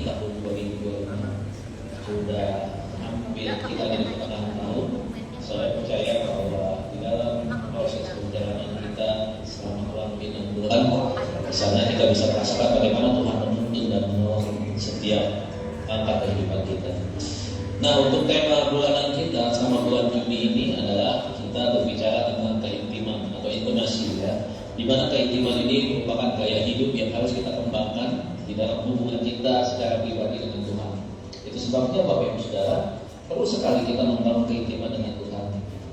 tahun 2025 sudah hampir kita di pertengahan tahun. Saya percaya bahwa di dalam proses perjalanan kita selama kurang lebih 6 bulan, di sana kita bisa merasakan bagaimana Tuhan menuntun dan menolong setiap langkah kehidupan kita. Nah, untuk tema bulanan kita selama bulan Juni ini adalah kita berbicara tentang keintiman atau intimasi, ya. Di mana keintiman ini merupakan gaya hidup yang harus kita kembangkan di dalam hubungan kita secara pribadi dengan Tuhan. Itu sebabnya Bapak Ibu Saudara, perlu sekali kita membangun keintiman dengan Tuhan.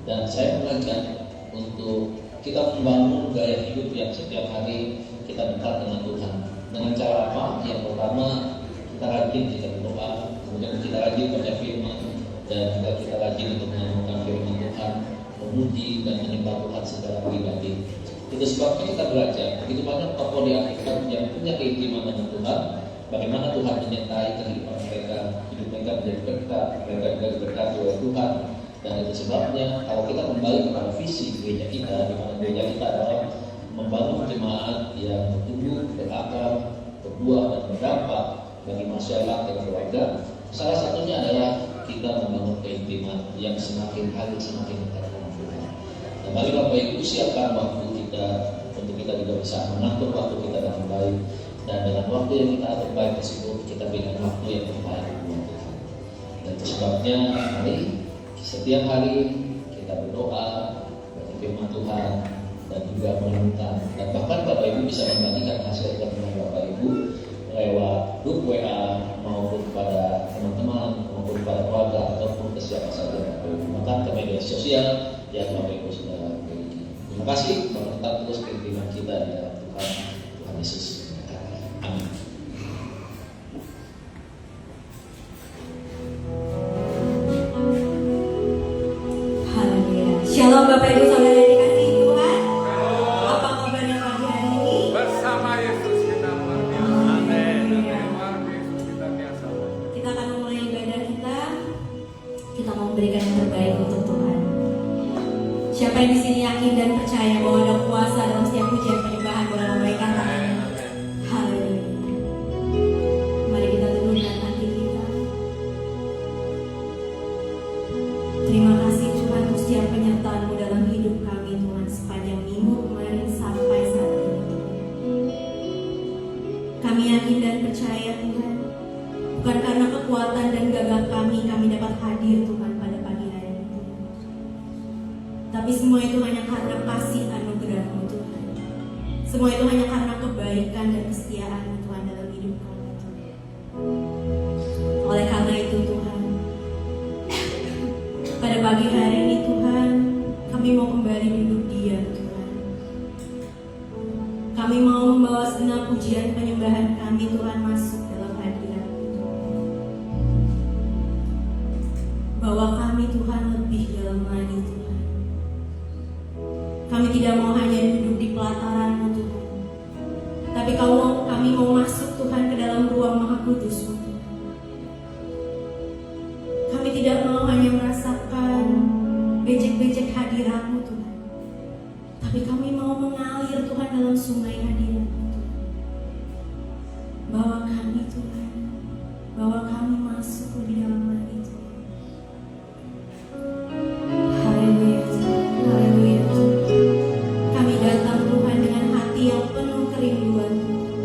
Dan saya mengajak untuk kita membangun gaya hidup yang setiap hari kita dekat dengan Tuhan. Dengan cara apa? Yang pertama, kita rajin kita berdoa, kemudian kita rajin baca firman, dan juga kita rajin untuk menemukan firman Tuhan, memuji dan menyembah Tuhan secara pribadi. Itu sebabnya kita belajar begitu banyak tokoh di Alkitab yang punya keintiman dengan Tuhan, bagaimana Tuhan menyertai kehidupan mereka, hidup mereka menjadi berkat, mereka juga diberkati oleh Tuhan. Dan itu sebabnya kalau kita kembali kepada visi gereja kita, di mana gereja kita adalah membangun jemaat yang bertumbuh, berakar, berbuah dan berdampak bagi masyarakat dan keluarga. Salah satunya adalah kita membangun keintiman yang semakin hari semakin dekat dengan Tuhan. Dan mari Bapak Ibu siapkan waktu kita untuk kita juga bisa mengatur waktu kita dengan baik, dan dengan waktu yang kita atur baik tersebut kita berikan waktu yang terbaik buat Tuhan. Dan itu sebabnya mari setiap hari kita berdoa, baca firman Tuhan, dan juga merenungkan. Dan bahkan Bapak Ibu bisa membagikan hasil dengan Bapak Ibu lewat grup WA maupun kepada teman-teman maupun kepada keluarga ataupun ke siapa saja. Bahkan ke media sosial yang Bapak Ibu sudah miliki. Terima kasih. Tetap terus keintiman kita di dalam Tuhan Yesus. Amin. Haleluya. Shalom Bapak Ibu Saudara yang dikasihi Tuhan. Apa kabarnya pagi hari ini? Bersama Yesus kita luar biasa. Amin. Luar Yesus kita biasa. Kita akan memulai ibadah kita. Kita mau memberikan yang terbaik untuk Tuhan. Siapa yang di sini yakin dan percaya bahwa ada kuasa dalam setiap pujian penyembahan, boleh memberikan tangannya. Haleluya. Mari kita tundukkan hati kita. Terima kasih Tuhan untuk setiap penyertaan-Mu dalam hidup kami Tuhan sepanjang minggu kemarin sampai saat ini. Kami yakin dan percaya Tuhan, bukan karena kekuatan dan gagah kami dapat hadir Tuhan pada pagi hari ini Tuhan. Tapi semua itu hanya karena kasih anugerah-Mu Tuhan. Semua itu hanya karena kebaikan dan kesetiaan-Mu Tuhan dalam hidup kami Tuhan. Oleh karena itu Tuhan, pada pagi hari ini Tuhan, kami mau kembali duduk diam Tuhan. Kami mau membawa segenap pujian penyembahan kami Tuhan masuk dalam hadirat bahwa kami Tuhan lebih dalam lagi Tuhan. Kami tidak mau hanya duduk di pelataran-Mu Tuhan, tapi kami mau masuk Tuhan ke dalam ruang Maha Kudus-Mu Tuhan. Kami tidak mau hanya merasakan becek-becek hadirat-Mu Tuhan, tapi kami mau mengalir Tuhan dalam sungai hadirat-Mu Tuhan. Bawa kami Tuhan, bawa kami masuk lebih dalam lagi Tuhan. Haleluya Tuhan, haleluya Tuhan. Kami datang Tuhan dengan hati yang penuh kerinduan Tuhan.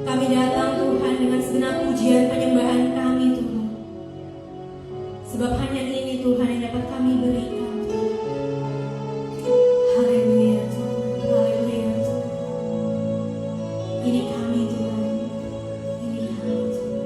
Kami datang Tuhan dengan segenap pujian penyembahan kami Tuhan. Sebab hanya ini Tuhan yang dapat kami berikan Tuhan. Haleluya Tuhan, haleluya Tuhan. Ini kami Tuhan, ini kami Tuhan.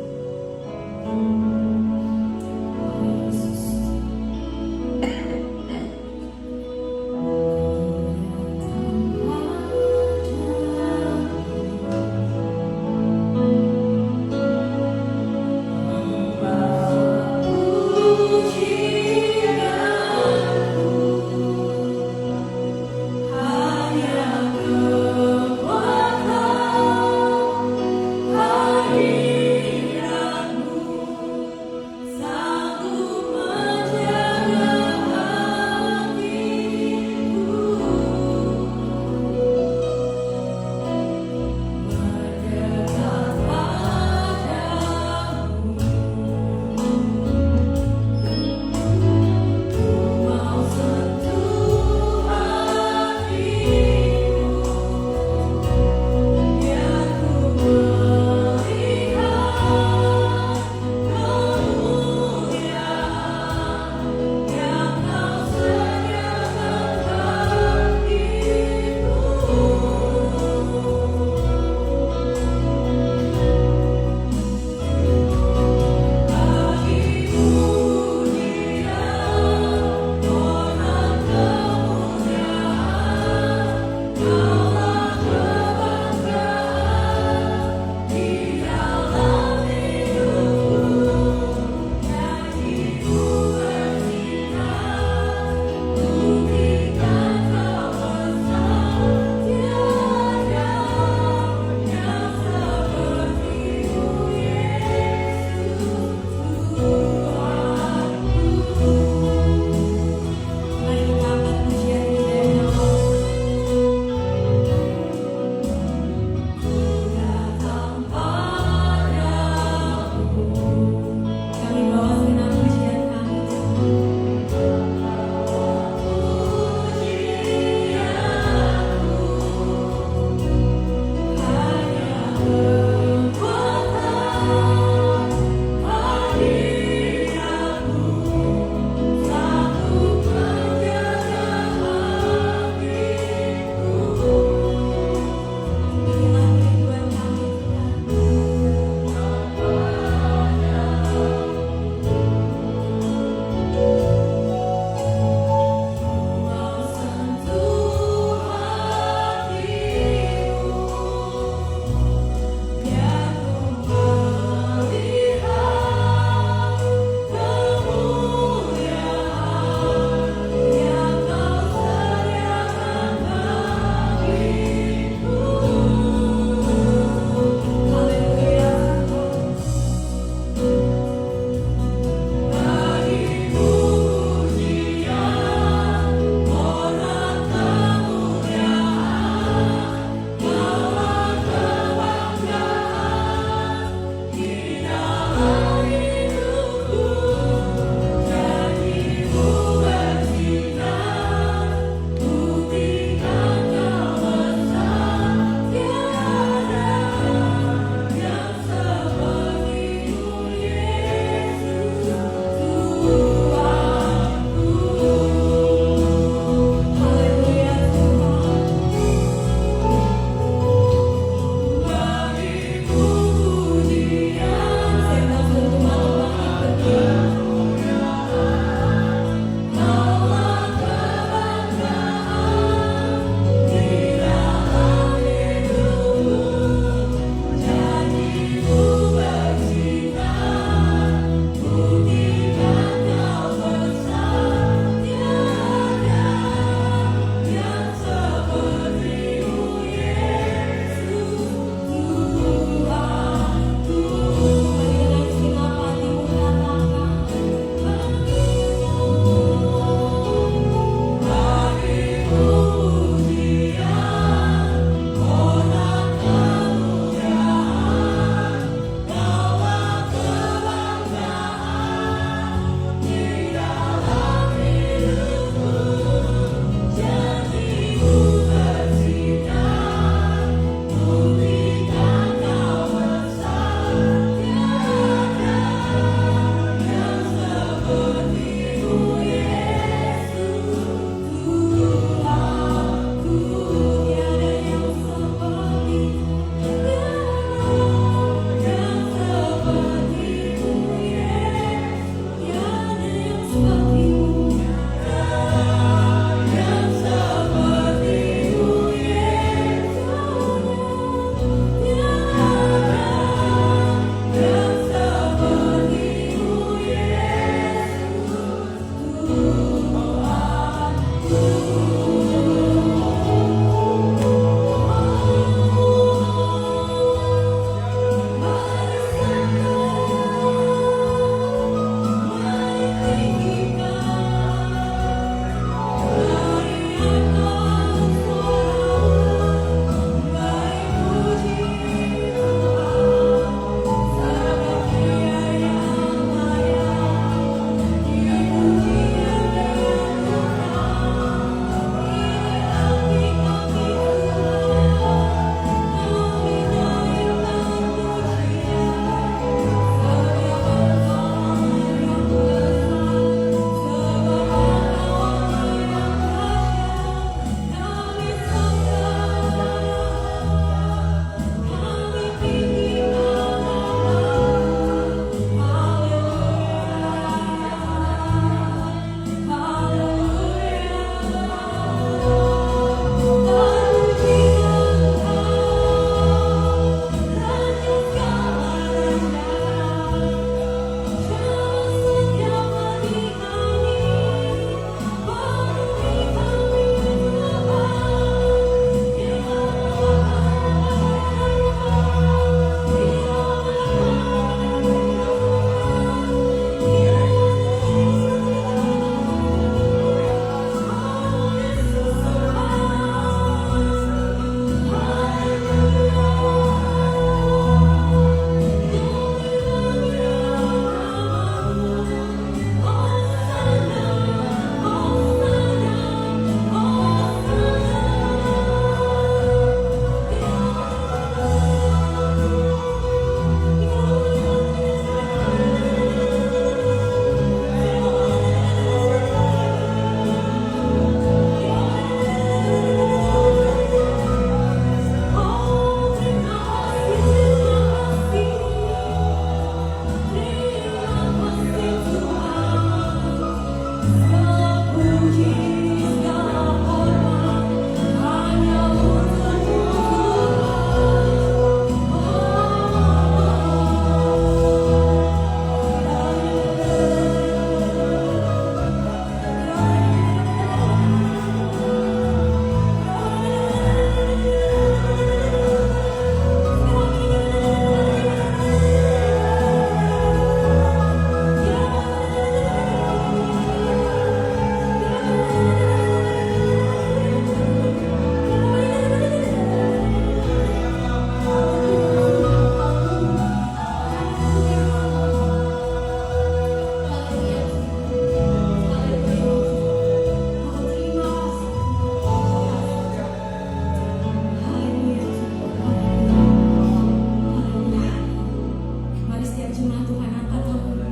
jemaat Tuhan, angkat tangan,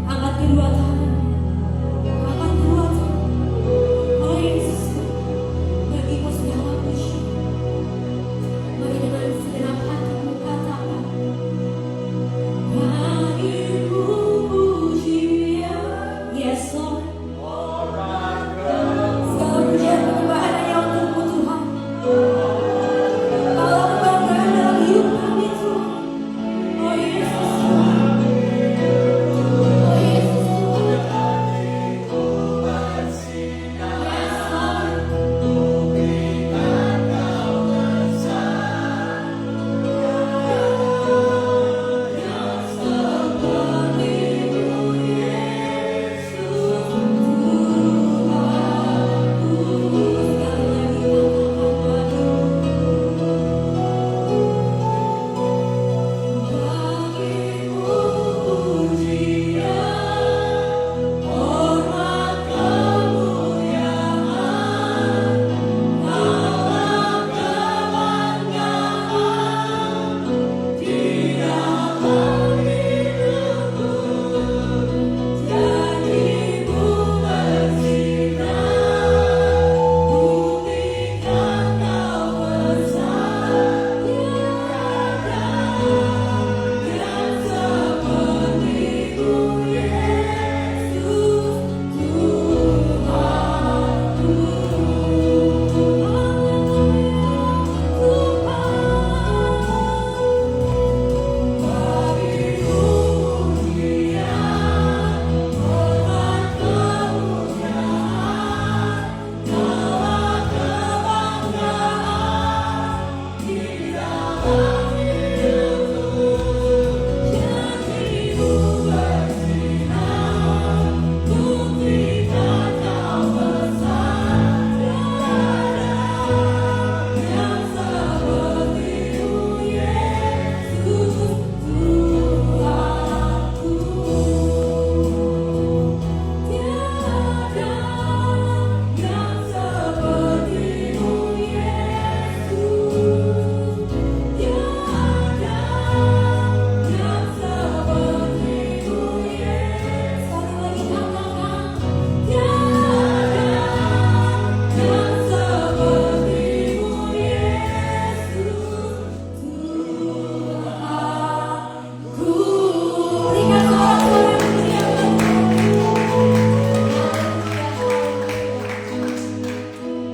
angkat kedua tangan, angkat kedua tangan. Oh Yesus, bagimu segala puji, bagi dengan segenap hatimu katakan, bagimu pujian. Yes Lord, segala pujian penyembahan hanya untukmu Tuhan. Kaulah kebanggaan dalam hidup kami Tuhan. Oh Yesus Tuhan, oh Yesus Tuhan. Yes Lord.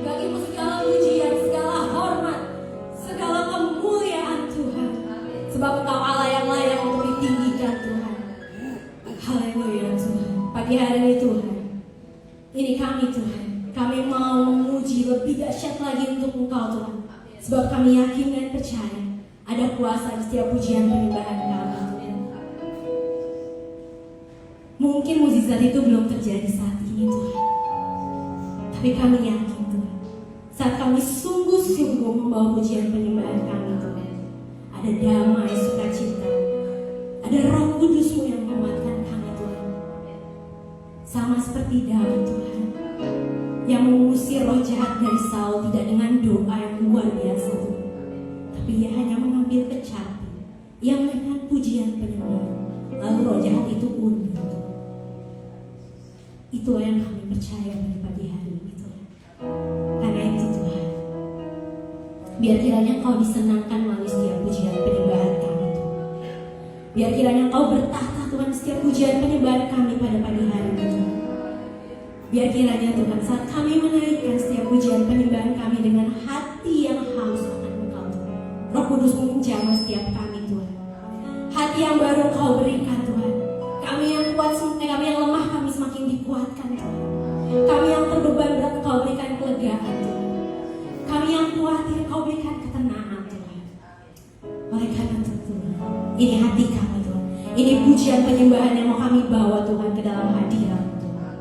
Bagimu segala pujian, segala hormat, segala kemuliaan Tuhan. Sebab Engkau Allah yang layak untuk ditinggikan Tuhan. Haleluya Tuhan. Pagi hari ini Tuhan, ini kami Tuhan, kami mau memuji lebih dahsyat lagi untuk Engkau Tuhan. Sebab kami yakin dan percaya ada kuasa di setiap pujian penyembahan kami Tuhan. Mungkin mukjizat itu belum terjadi saat ini Tuhan, tapi kami yakin Tuhan, saat kami sungguh-sungguh membawa pujian penyembahan kami Tuhan, ada damai sukacita, ada Roh Kudus-Mu yang menguatkan kami Tuhan. Sama seperti Daud Tuhan, yang mengusir roh jahat dari Saul tidak dengan doa yang luar biasa Tuhan, tapi ia hanya mengambil kecapi yang dengan pujian penyembahan, lalu roh jahat itu mundur Tuhan. Itulah yang kami percaya pada pagi hari ini Tuhan. Karena itu Tuhan, biar kiranya Kau disenangkan melalui setiap pujian penyembahan kami Tuhan. Biar kiranya Kau bertahta Tuhan setiap pujian penyembahan kami pada pagi hari ini Tuhan. Biar kiranya Tuhan, saat kami menaikkan setiap pujian penyembahan kami dengan hati yang haus akan Engkau Tuhan, Roh Kudus menjamah setiap kami Tuhan. Hati yang baru Kau berikan Tuhan. Kami yang kuat, kami yang lemah, kami semakin dikuatkan Tuhan. Kami yang terbeban berat Kau berikan kelegaan Tuhan. Kami yang khawatir Kau berikan ketenangan Tuhan. Oleh karena itu Tuhan, ini hati kami Tuhan. Ini pujian penyembahan yang mau kami bawa Tuhan ke dalam hadirat Tuhan.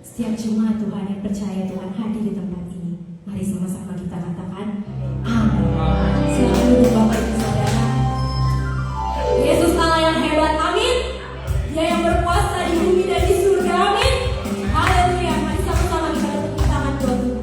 Setiap jemaat Tuhan yang percaya Tuhan hadir di tempat ini, mari sama-sama kita katakan amin. Selamat duduk Bapak Ibu Saudara. Yesus Allah yang hebat, amin. Dia yang berkuasa di bumi dan di surga, amin. Haleluya. Mari sama-sama kita tepuk tangan buat Tuhan.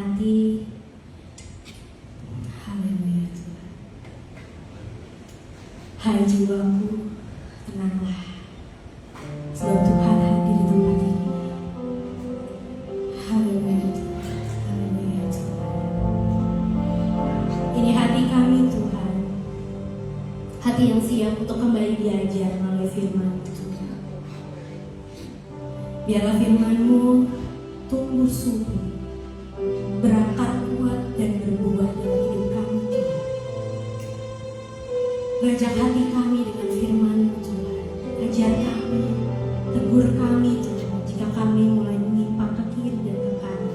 hati. Haleluya Tuhan. Hai jiwaku, tenanglah, sebab Tuhan hadir di tempat ini. Haleluya Tuhan. Haleluya Tuhan. Ini hati kami Tuhan, hati yang siap untuk kembali diajar melalui firman Tuhan. Biarlah firman-Mu tumbuh subur, berakar kuat dan berbuah dalam hidup kami Tuhan. Bajak hati kami dengan firman-Mu Tuhan. Ajar kami, tegur kami Tuhan jika kami mulai menyimpang ke kiri dan ke kanan.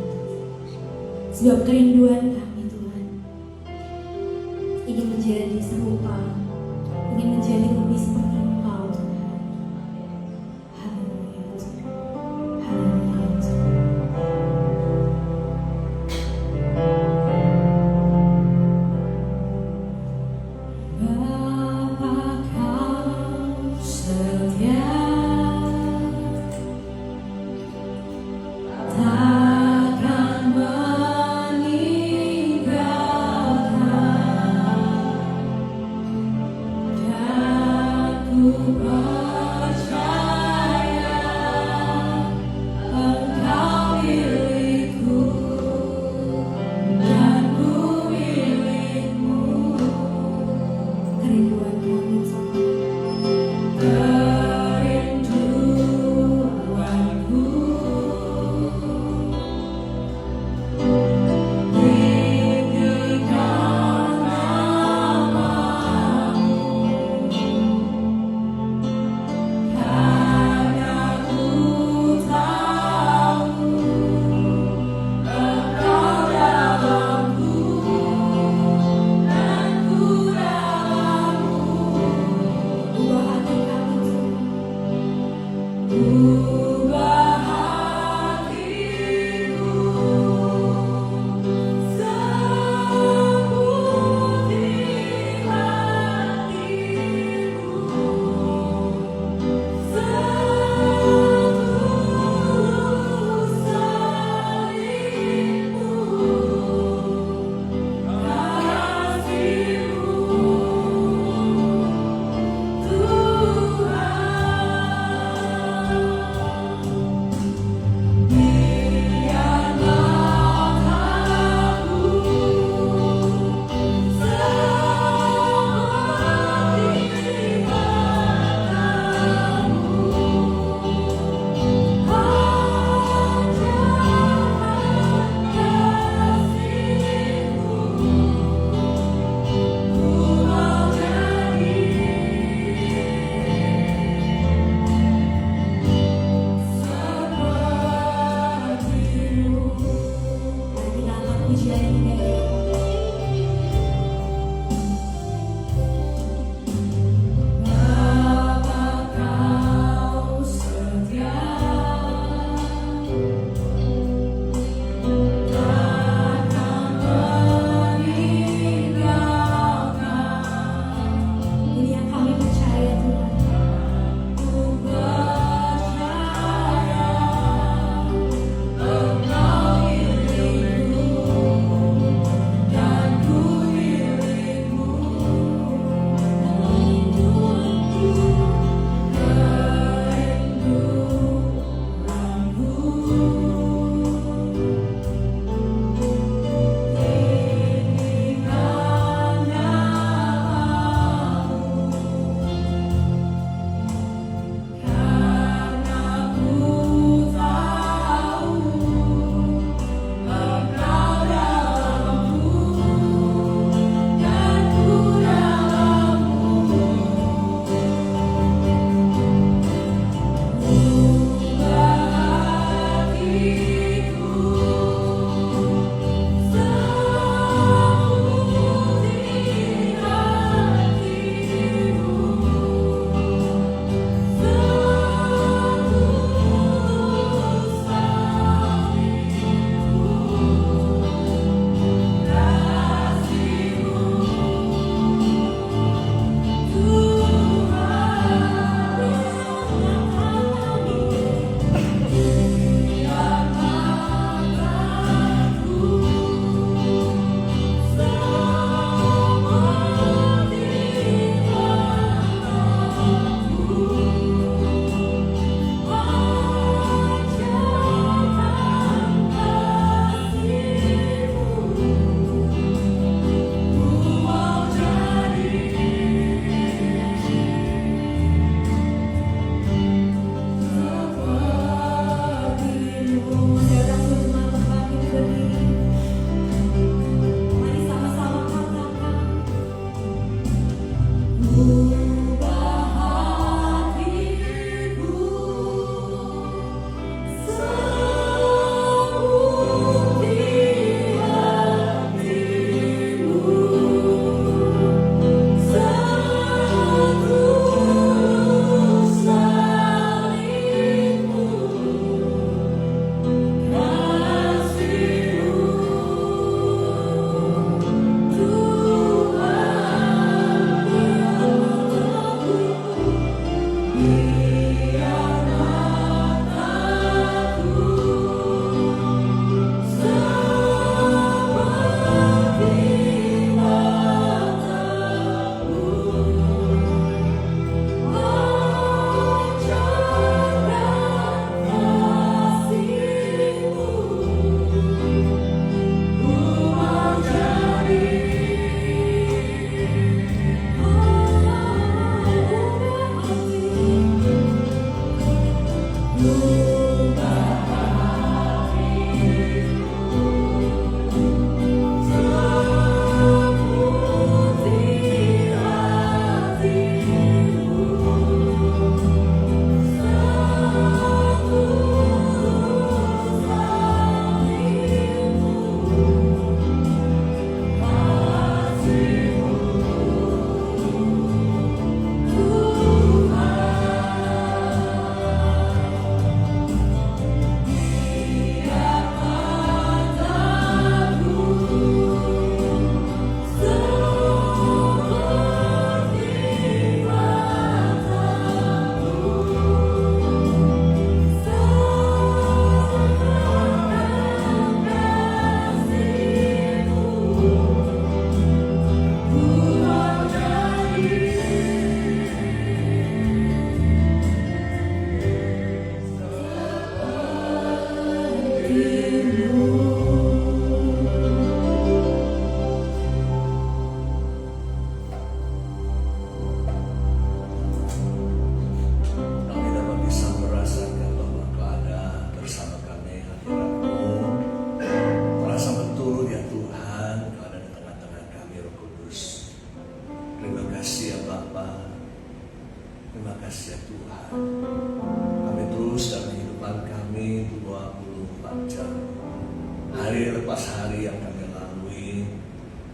Sebab kerinduan kami Tuhan ingin menjadi serupa, ingin menjadi lebih seperti Engkau Tuhan. Haleluya Tuhan. Haleluya Tuhan. Bapa Kau setia, takkan meninggalkan, dan ku percaya Engkau milikku dan ku milikmu. Kerinduan kami Tuhan, kerinduanku tinggikan namamu, karena ku tahu Engkau dalamku dan ku dalammu. Ubah hati kami Tuhan, ubah hatiku seperti hatimu, setulus salibmu, kasih-Mu Tuhan. Biarlah aku seperti katamu, panjangkan kasih-Mu, ku mau jadi seperti-Mu. Mari kita angkat pujian ini. Bapa Kau setia, takkan meninggalkan. Ini yang kami percaya Tuhan. Ku percaya Engkau milikku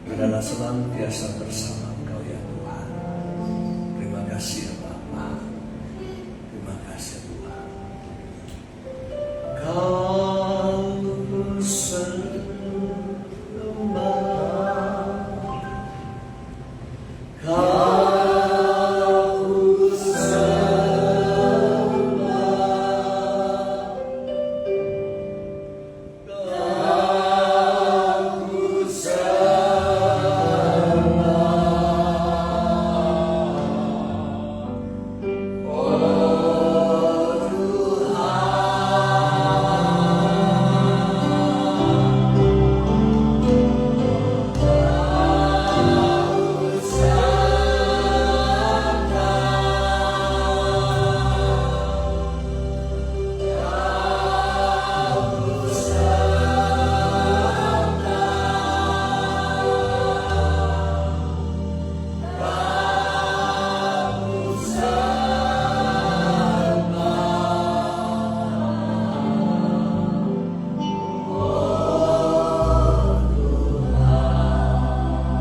adalah senantiasa bersama Engkau ya Tuhan. Terima kasih ya Bapa. Terima kasih Tuhan. Kau sembah, kau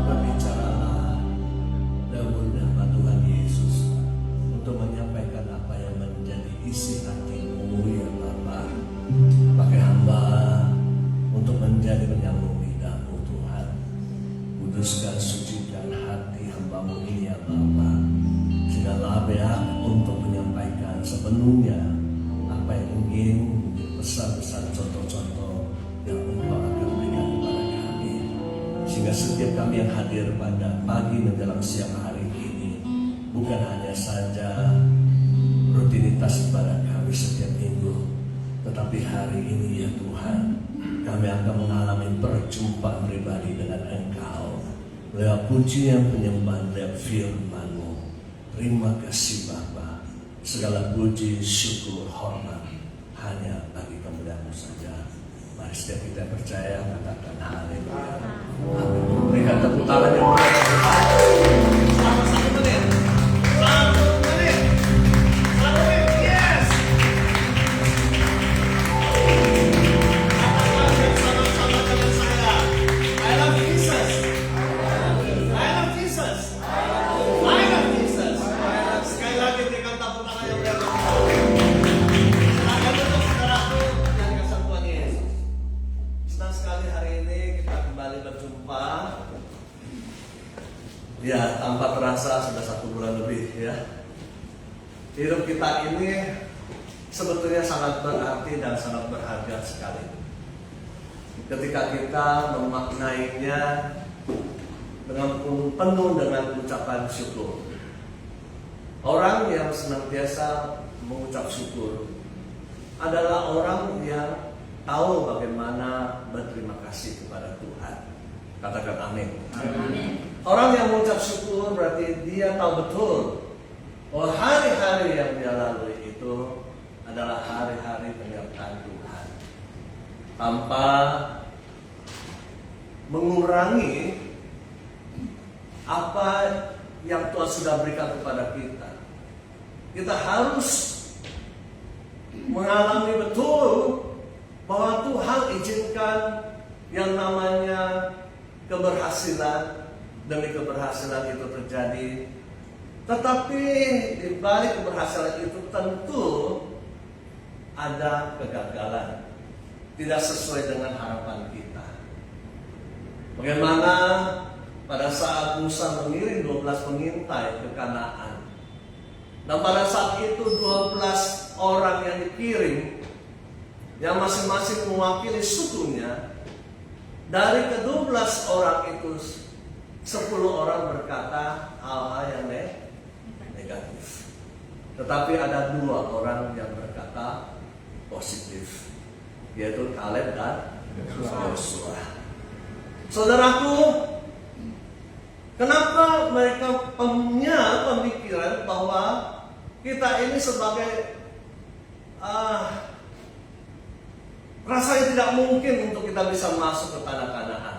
berbicaralah dahulu dapat Tuhan Yesus untuk menyampaikan apa yang menjadi isi hatimu ya Bapa. Pakai hamba untuk menjadi penyambung lidahmu Tuhan. Kuduskan, sucikan hati hambamu ini ya Bapa, sehingga layak untuk menyampaikan sepenuhnya apa yang ingin pesan-pesan contoh-contoh yang Engkau akan berikan kepada kami, sehingga setiap kami yang hadir pada pagi menjelang siang hari ini bukan hanya saja rutinitas ibadah kami setiap minggu, tetapi hari ini ya Tuhan, kami akan mengalami perjumpaan pribadi dengan Engkau lewat pujian penyembahan lewat firman-Mu. Terima kasih Bapa. Segala puji, syukur, hormat hanya bagi kemuliaan-Mu saja. Mari setiap kita percaya katakan haleluya. Amin. Berikan tepuk tangan yang meriah. Selama 1 menit. 1 menit. 1 menit. Yes. Katakan bersama-sama dengan saya. I love Jesus. I love Jesus. I love Jesus. Sekali lagi berikan tepuk tangan yang meriah. Silakan duduk saudaraku yang dikasihi Tuhan Yesus. Senang sekali hari ini kita kembali berjumpa. Ya, tanpa terasa sudah 1 bulan lebih ya. Hidup kita ini sebetulnya sangat berarti dan sangat berharga sekali. Ketika kita memaknainya dengan penuh dengan ucapan syukur. Orang yang senantiasa mengucap syukur adalah orang yang tahu bagaimana berterima kasih kepada Tuhan. Katakan amin. Amin. Orang yang mengucap syukur berarti dia tahu betul bahwa hari-hari yang dia lalui itu adalah hari-hari penyertaan Tuhan, tanpa mengurangi apa yang Tuhan sudah berikan kepada kita. Kita harus mengalami betul bahwa Tuhan izinkan yang namanya keberhasilan, demi keberhasilan itu terjadi. Tetapi di balik keberhasilan itu tentu ada kegagalan, tidak sesuai dengan harapan kita. Bagaimana pada saat Musa mengirim 12 pengintai ke Kanaan, dan pada saat itu 12 orang yang dikirim, yang masing-masing mewakili sukunya, dari ke-12 orang itu 10 orang berkata hal-hal yang negatif, tetapi ada 2 orang yang berkata positif, yaitu Kaleb dan Yosua. Saudaraku, kenapa mereka punya pemikiran bahwa kita ini sebagai rasanya tidak mungkin untuk kita bisa masuk ke tanah Kanaan,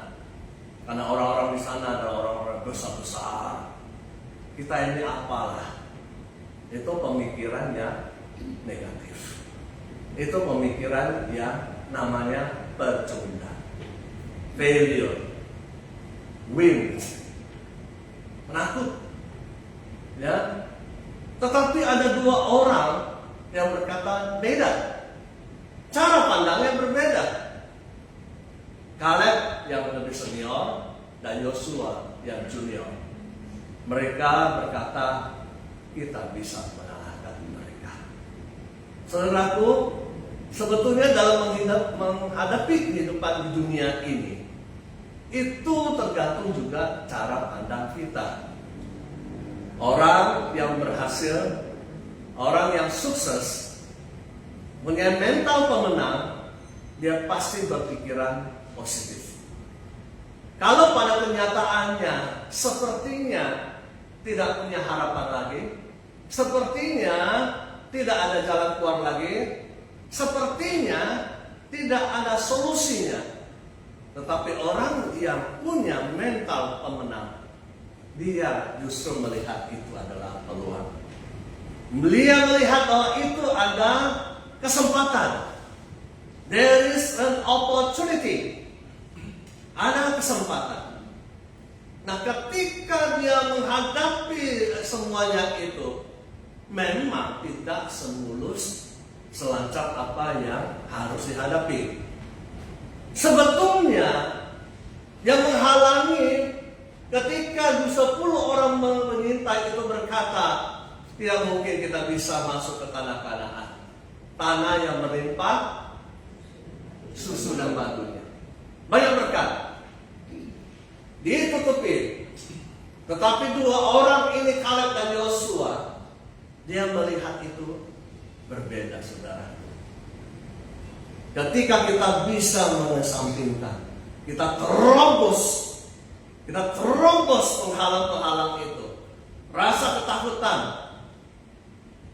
karena orang-orang di sana adalah orang-orang besar-besar. Kita ini apalah? Itu pemikiran yang negatif. Itu pemikiran yang namanya percuma, failure. wind, penakut. Ya, tetapi ada dua orang yang berkata beda, cara pandangnya berbeda. Kaleb yang lebih senior dan Yosua yang junior. Mereka berkata, kita bisa mengalahkan mereka. Saudaraku, sebetulnya dalam menghadapi kehidupan di dunia ini, itu tergantung juga cara pandang kita. Orang yang berhasil, orang yang sukses, punya mental pemenang, dia pasti berpikiran positif. Kalau pada kenyataannya sepertinya tidak punya harapan lagi, sepertinya tidak ada jalan keluar lagi, sepertinya tidak ada solusinya, tetapi orang yang punya mental pemenang, dia justru melihat itu adalah peluang. Dia melihat bahwa itu ada kesempatan. There is an opportunity. Ada kesempatan. Nah, ketika dia menghadapi semuanya itu, memang tidak semulus selancar apa yang harus dihadapi. Sebetulnya yang menghalangi ketika 10 orang mengintai itu berkata, tidak mungkin kita bisa masuk ke tanah Kanaan, tanah yang melimpah susu dan madunya, banyak berkat, ditutupi. Tetapi dua orang ini, Kaleb dan Yosua, dia melihat itu berbeda, saudara. Ketika kita bisa mengesampingkan, kita terobos penghalang-penghalang itu, rasa ketakutan,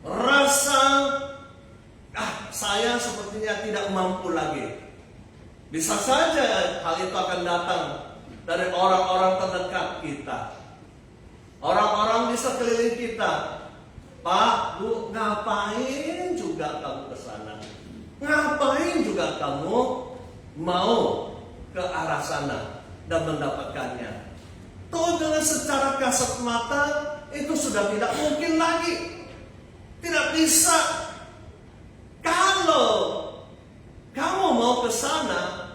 rasa saya sepertinya tidak mampu lagi. Bisa saja hal itu akan datang dari orang-orang terdekat kita, orang-orang di sekeliling kita. Pak, Bu, ngapain juga kamu ke sana? Ngapain juga kamu mau ke arah sana dan mendapatkannya? Toh dengan secara kasat mata itu sudah tidak mungkin lagi. Tidak bisa. Kalau kamu mau ke sana,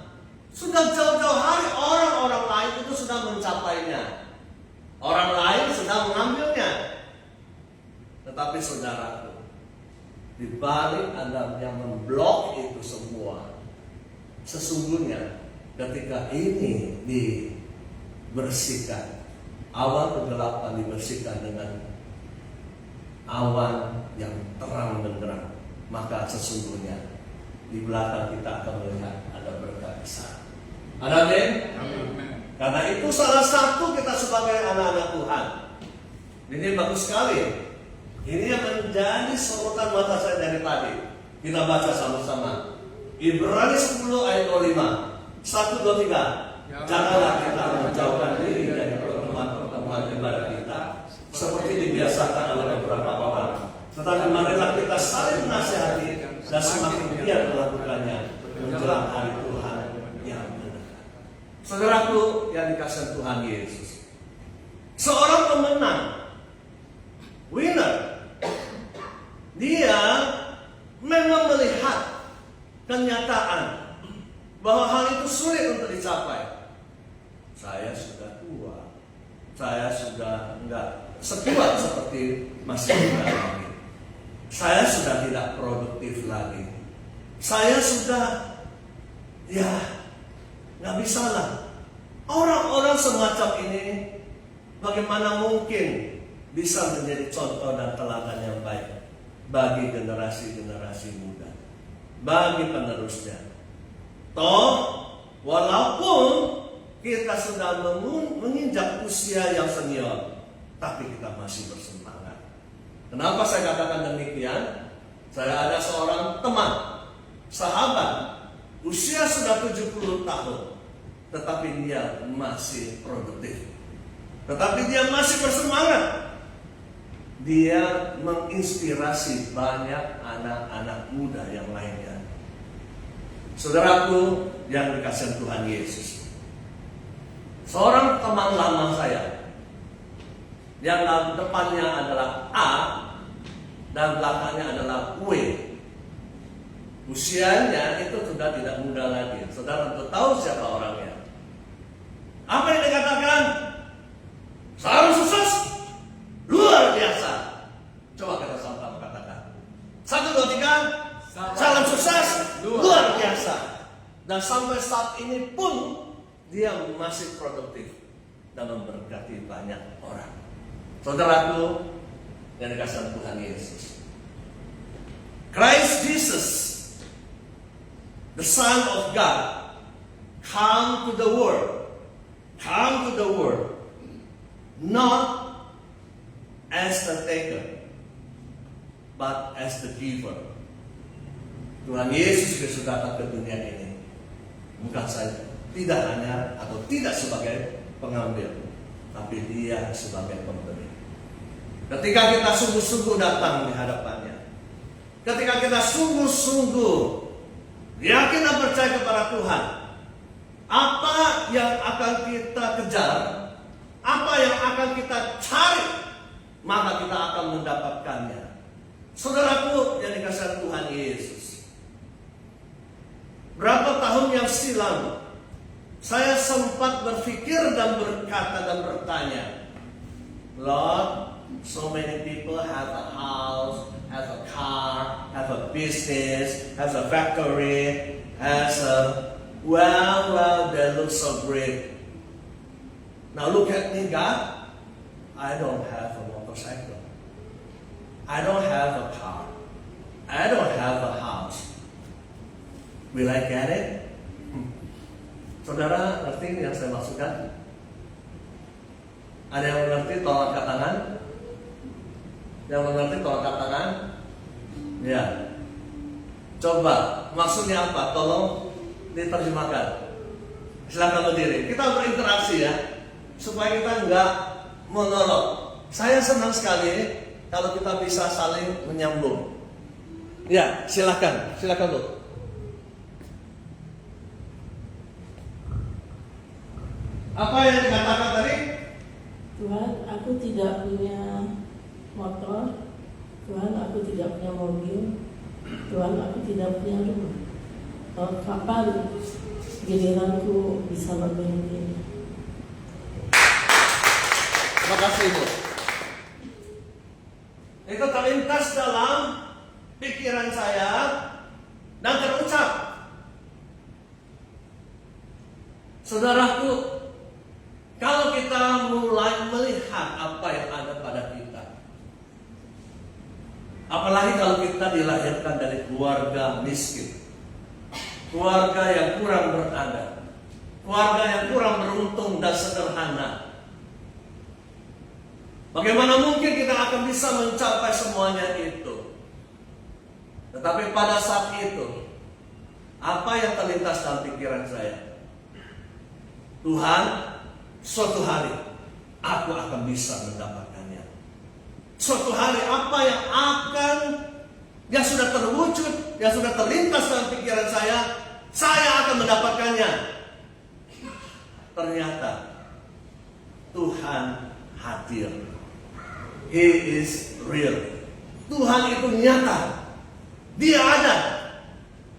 sudah jauh-jauh hari orang-orang lain itu sudah mencapainya. Orang lain sudah mengambilnya. Tetapi saudaraku, di balik Anda yang memblok itu semua, sesungguhnya ketika ini dibersihkan, awan kegelapan dibersihkan dengan awan yang terang benderang, maka sesungguhnya di belakang kita akan melihat ada berkat besar. Amin. Karena itu salah satu kita sebagai anak-anak Tuhan, ini bagus sekali. Ini yang menjadi sorotan mata saya dari tadi. Kita baca sama-sama. Ibrani 10 ayat 25. 1, 2, 3. Janganlah kita menjauhkan diri dari pertemuan-pertemuan ibadah kita seperti dibiasakan oleh beberapa orang. Tetapi marilah kita saling menasihati dan semakin giat melakukannya menjelang hari Tuhan yang mendekat. Saudaraku yang dikasihi Tuhan Yesus, seorang pemenang, winner, dia memang melihat kenyataan bahwa hal itu sulit untuk dicapai. Saya sudah tua, saya sudah enggak sekuat seperti masih muda lagi. Saya sudah tidak produktif lagi. Saya sudah, nggak bisa lah. Orang-orang semacam ini, bagaimana mungkin bisa menjadi contoh dan teladan yang baik bagi generasi-generasi muda, bagi penerusnya. Toh, walaupun kita sudah menginjak usia yang senior, tapi kita masih bersemangat. Kenapa saya katakan demikian? Saya ada seorang teman, sahabat, usia sudah 70 tahun, tetapi dia masih produktif, tetapi dia masih bersemangat. Dia menginspirasi banyak anak-anak muda yang lainnya. Saudaraku yang dikasihi Tuhan Yesus, Seorang teman lama saya yang depannya adalah A dan belakangnya adalah W. Usianya itu sudah tidak muda lagi. Saudara tentu tahu siapa orangnya. Apa yang dikatakan? Salam sukses luar biasa. Coba kita sama-sama katakan. 1, 2, 3. Salam sukses luar biasa. Dan sampai saat ini pun dia masih produktif dan memberkati banyak orang. Saudaraku yang dikasihi Tuhan Yesus, Christ Jesus, the Son of God, come to the world, not as the taker, but as the giver. Tuhan Yesus Kristus datang ke dunia ini bukan saja tidak hanya atau tidak sebagai pengambil, tapi dia sebagai pemberi. Ketika kita sungguh-sungguh datang di hadapannya, ketika kita sungguh-sungguh yakin dan percaya kepada Tuhan, apa yang akan kita kejar, apa yang akan kita cari, maka kita akan mendapatkannya. Saudaraku yang dikasihi Tuhan Yesus, berapa tahun yang silam saya sempat berpikir dan berkata dan bertanya, Lord, so many people have a house, have a car, have a business, has a factory, has a well, they look so great. Now look at me, God. I don't have a motorcycle. I don't have a car. I don't have a house. Will I get it? Saudara ngerti yang saya maksudkan? Ada yang mengerti? Tolong angkat tangan. Yang mengerti tolong angkat tangan. Ya. Coba maksudnya apa? Tolong diterjemahkan. Silakan berdiri. Kita berinteraksi ya, supaya kita nggak monolog. Saya senang sekali kalau kita bisa saling menyambung. Ya, silakan Bu. Apa yang dikatakan tadi? Tuhan, aku tidak punya motor. Tuhan, aku tidak punya mobil. Tuhan, aku tidak punya rumah. Kapan giliranku bisa lebih ini? Terima kasih Ibu. Itu terlintas dalam pikiran saya dan terucap. Saudaraku, kalau kita mulai melihat apa yang ada pada kita, apalagi kalau kita dilahirkan dari keluarga miskin, keluarga yang kurang berada, keluarga yang kurang beruntung dan sederhana, bagaimana mungkin kita akan bisa mencapai semuanya itu? Tetapi pada saat itu, apa yang terlintas dalam pikiran saya? Tuhan, suatu hari aku akan bisa mendapatkannya. Suatu hari apa yang sudah terwujud, yang sudah terlintas dalam pikiran saya akan mendapatkannya. Ternyata Tuhan hadir. He is real. Tuhan itu nyata. Dia ada.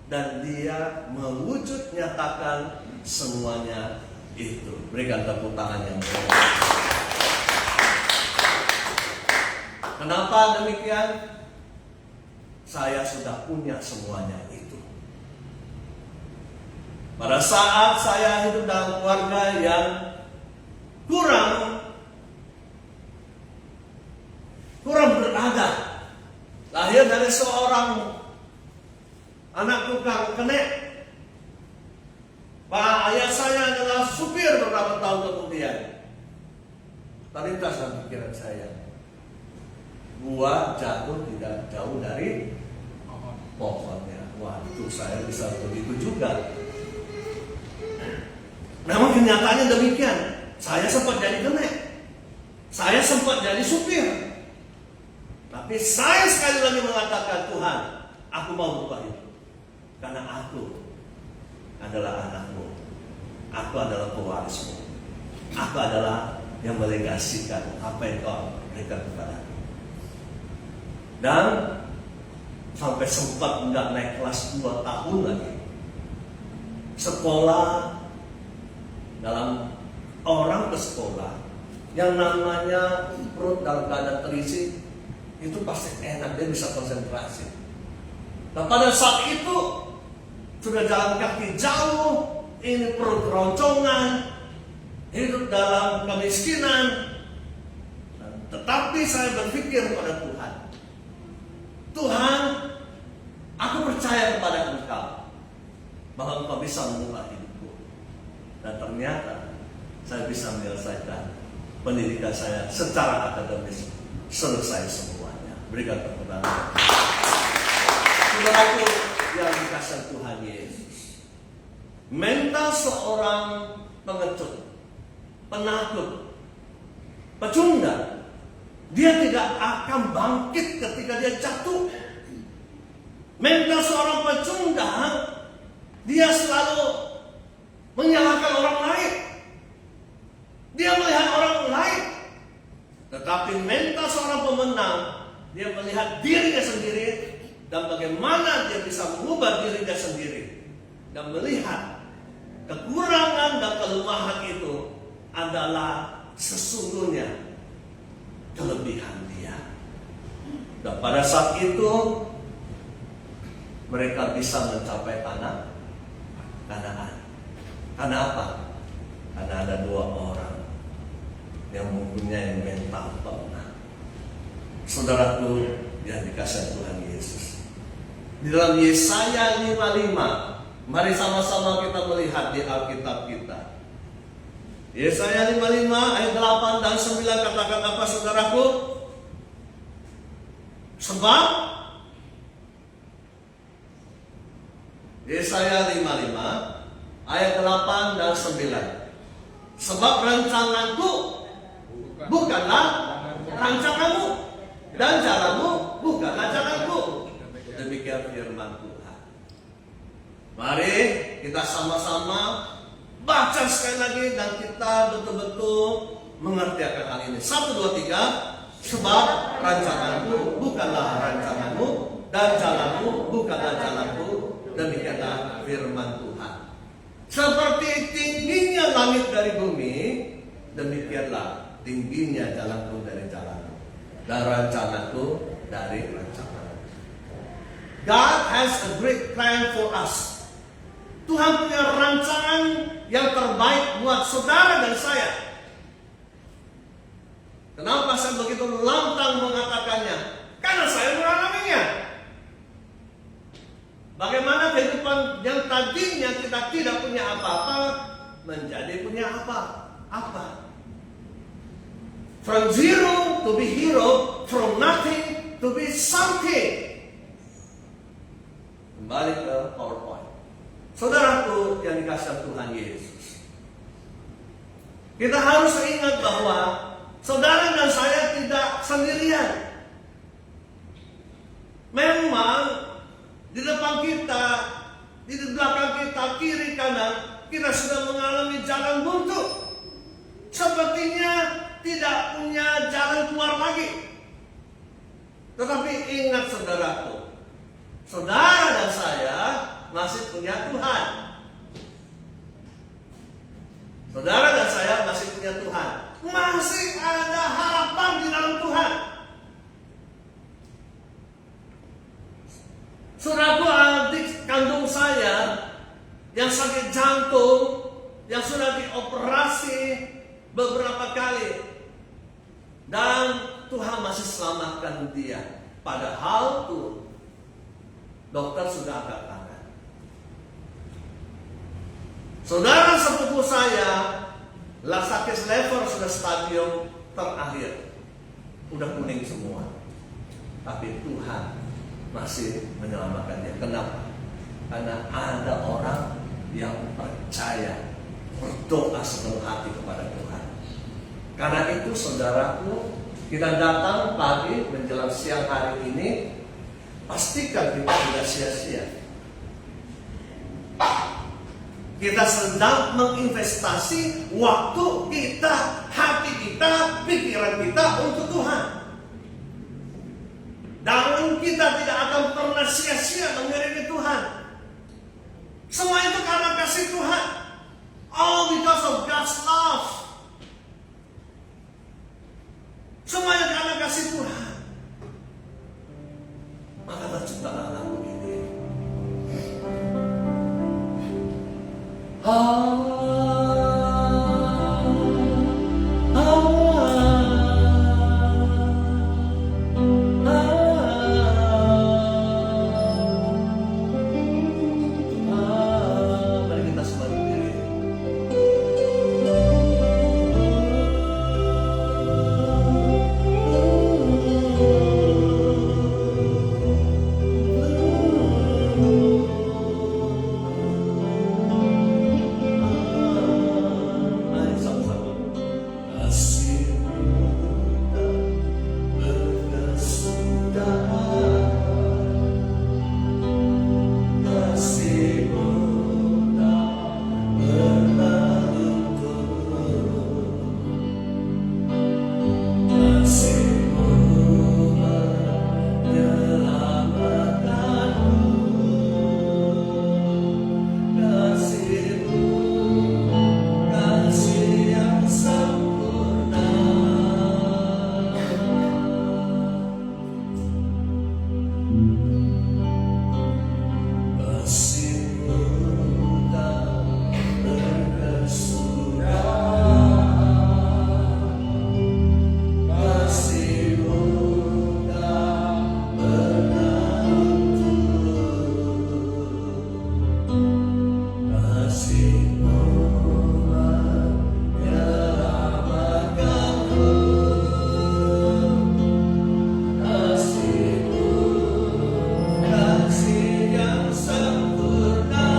Dan dia mewujud nyatakan semuanya itu. Berikan tepuk tangan yang meriah. Kenapa demikian? Saya sudah punya semuanya itu. Pada saat saya hidup dalam keluarga yang kurang berada, lahir dari seorang anak tukang kenek. Pak ayah saya adalah supir beberapa tahun kemudian. Terlintas dalam pikiran saya, buah jatuh tidak jauh dari pohonnya. Waduh, saya bisa begitu juga. Memang kenyataannya demikian. Saya sempat jadi kenek, saya sempat jadi supir. Tapi saya sekali lagi mengatakan, Tuhan, aku mau berubah itu. Karena aku adalah anakmu. Aku adalah pewarismu. aku adalah yang melegasikan apa yang kau berikan kepada aku. Dan sampai sempat nggak naik kelas 2 tahun lagi. Sekolah, dalam orang ke sekolah, yang namanya perut dalam keadaan terisi, itu pasti enak, dia bisa konsentrasi. Nah pada saat itu, sudah jalan kaki jauh, ini perut keroncongan, hidup dalam kemiskinan. Tetapi saya berpikir pada Tuhan, Tuhan, aku percaya kepada Engkau bahwa Engkau bisa mengubah hidupku. Dan ternyata saya bisa menyelesaikan pendidikan saya secara akademis, selesai semuanya. Berikan tepuk tangan. Saudaraku yang dikasihi Tuhan Yesus, mental seorang pengecut, penakut, pecundang, dia tidak akan bangkit ketika dia jatuh. Mental seorang pecundang, dia selalu menyalahkan orang lain. Dia melihat orang lain. Tetapi mental seorang pemenang, dia melihat dirinya sendiri dan bagaimana dia bisa mengubah dirinya sendiri dan melihat kekurangan dan kelemahan itu adalah sesungguhnya kelebihan dia. Dan pada saat itu mereka bisa mencapai tanah Kanaan. Karena apa? Karena ada 2 orang yang mempunyai mental pemenang. Saudaraku yang dikasihi Tuhan Yesus, di dalam Yesaya 55, mari sama-sama kita melihat di Alkitab kita. Yesaya 55 ayat 8 dan 9 katakan apa saudaraku? Sebab Yesaya 55 ayat 8 dan 9. Sebab rancanganku bukanlah rancanganmu, dan jalanmu bukanlah jalanku. Demikian firman Tuhan. Mari kita sama-sama baca sekali lagi dan kita betul-betul mengerti akan hal ini. 1, 2, 3. Sebab rancanganku bukanlah rancanganmu, dan jalanmu bukanlah jalanku. Demikianlah firman Tuhan. Seperti tingginya langit dari bumi, demikianlah tingginya jalanku dari jalanmu, dan rancanganku dari rancanganmu. God has a great plan for us. Tuhan punya rancangan yang terbaik buat saudara dan saya. Kenapa saya begitu lantang mengatakannya? Karena saya mengalaminya. Bagaimana kehidupan yang tadinya kita tidak punya apa-apa menjadi punya apa-apa. From zero to be hero, from nothing to be something. Kembali ke PowerPoint. Saudaraku yang dikasihi Tuhan Yesus, kita harus ingat bahwa saudara dan saya tidak sendirian. Memang di depan kita, di belakang kita, kiri kanan, kita sudah mengalami jalan buntu. Sepertinya tidak punya jalan keluar lagi. Tetapi ingat saudaraku, saudara dan saya masih punya Tuhan. Saudara dan saya masih punya Tuhan. Masih ada harapan di dalam Tuhan. Saudaraku, adik kandung saya yang sakit jantung, yang sudah dioperasi beberapa kali, dan Tuhan masih selamatkan dia. Padahal tuh dokter sudah angkat tangan. Saudara sepupu saya sakit lever sudah stadium terakhir, udah kuning semua, tapi Tuhan masih menyelamatkan dia. Kenapa? Karena ada orang yang percaya, berdoa sepenuh hati kepada Tuhan. Karena itu saudaraku, kita datang pagi menjelang siang hari ini, pastikan kita tidak sia-sia. Kita sedang menginvestasi waktu kita, hati kita, pikiran kita untuk Tuhan. Dan kita tidak akan pernah sia-sia mengiringi Tuhan. Semua itu karena kasih Tuhan. All because of God's love. Semuanya karena kasih Tuhan. Maka terciptalah lagu ini. Mari kita sembah diri. Mari sama-sama. Kasih-Mu berkesudahan. Kasih-Mu tak pernah luntur. Kasih-Mu menyelamatkanku. Kasih-Mu, kasih yang sempurna. Kasih-Mu tak berkesudahan. Kasih-Mu tak pernah luntur. Kasih-Mu menyelamatkanku. Kasih-Mu, kasih yang sempurna.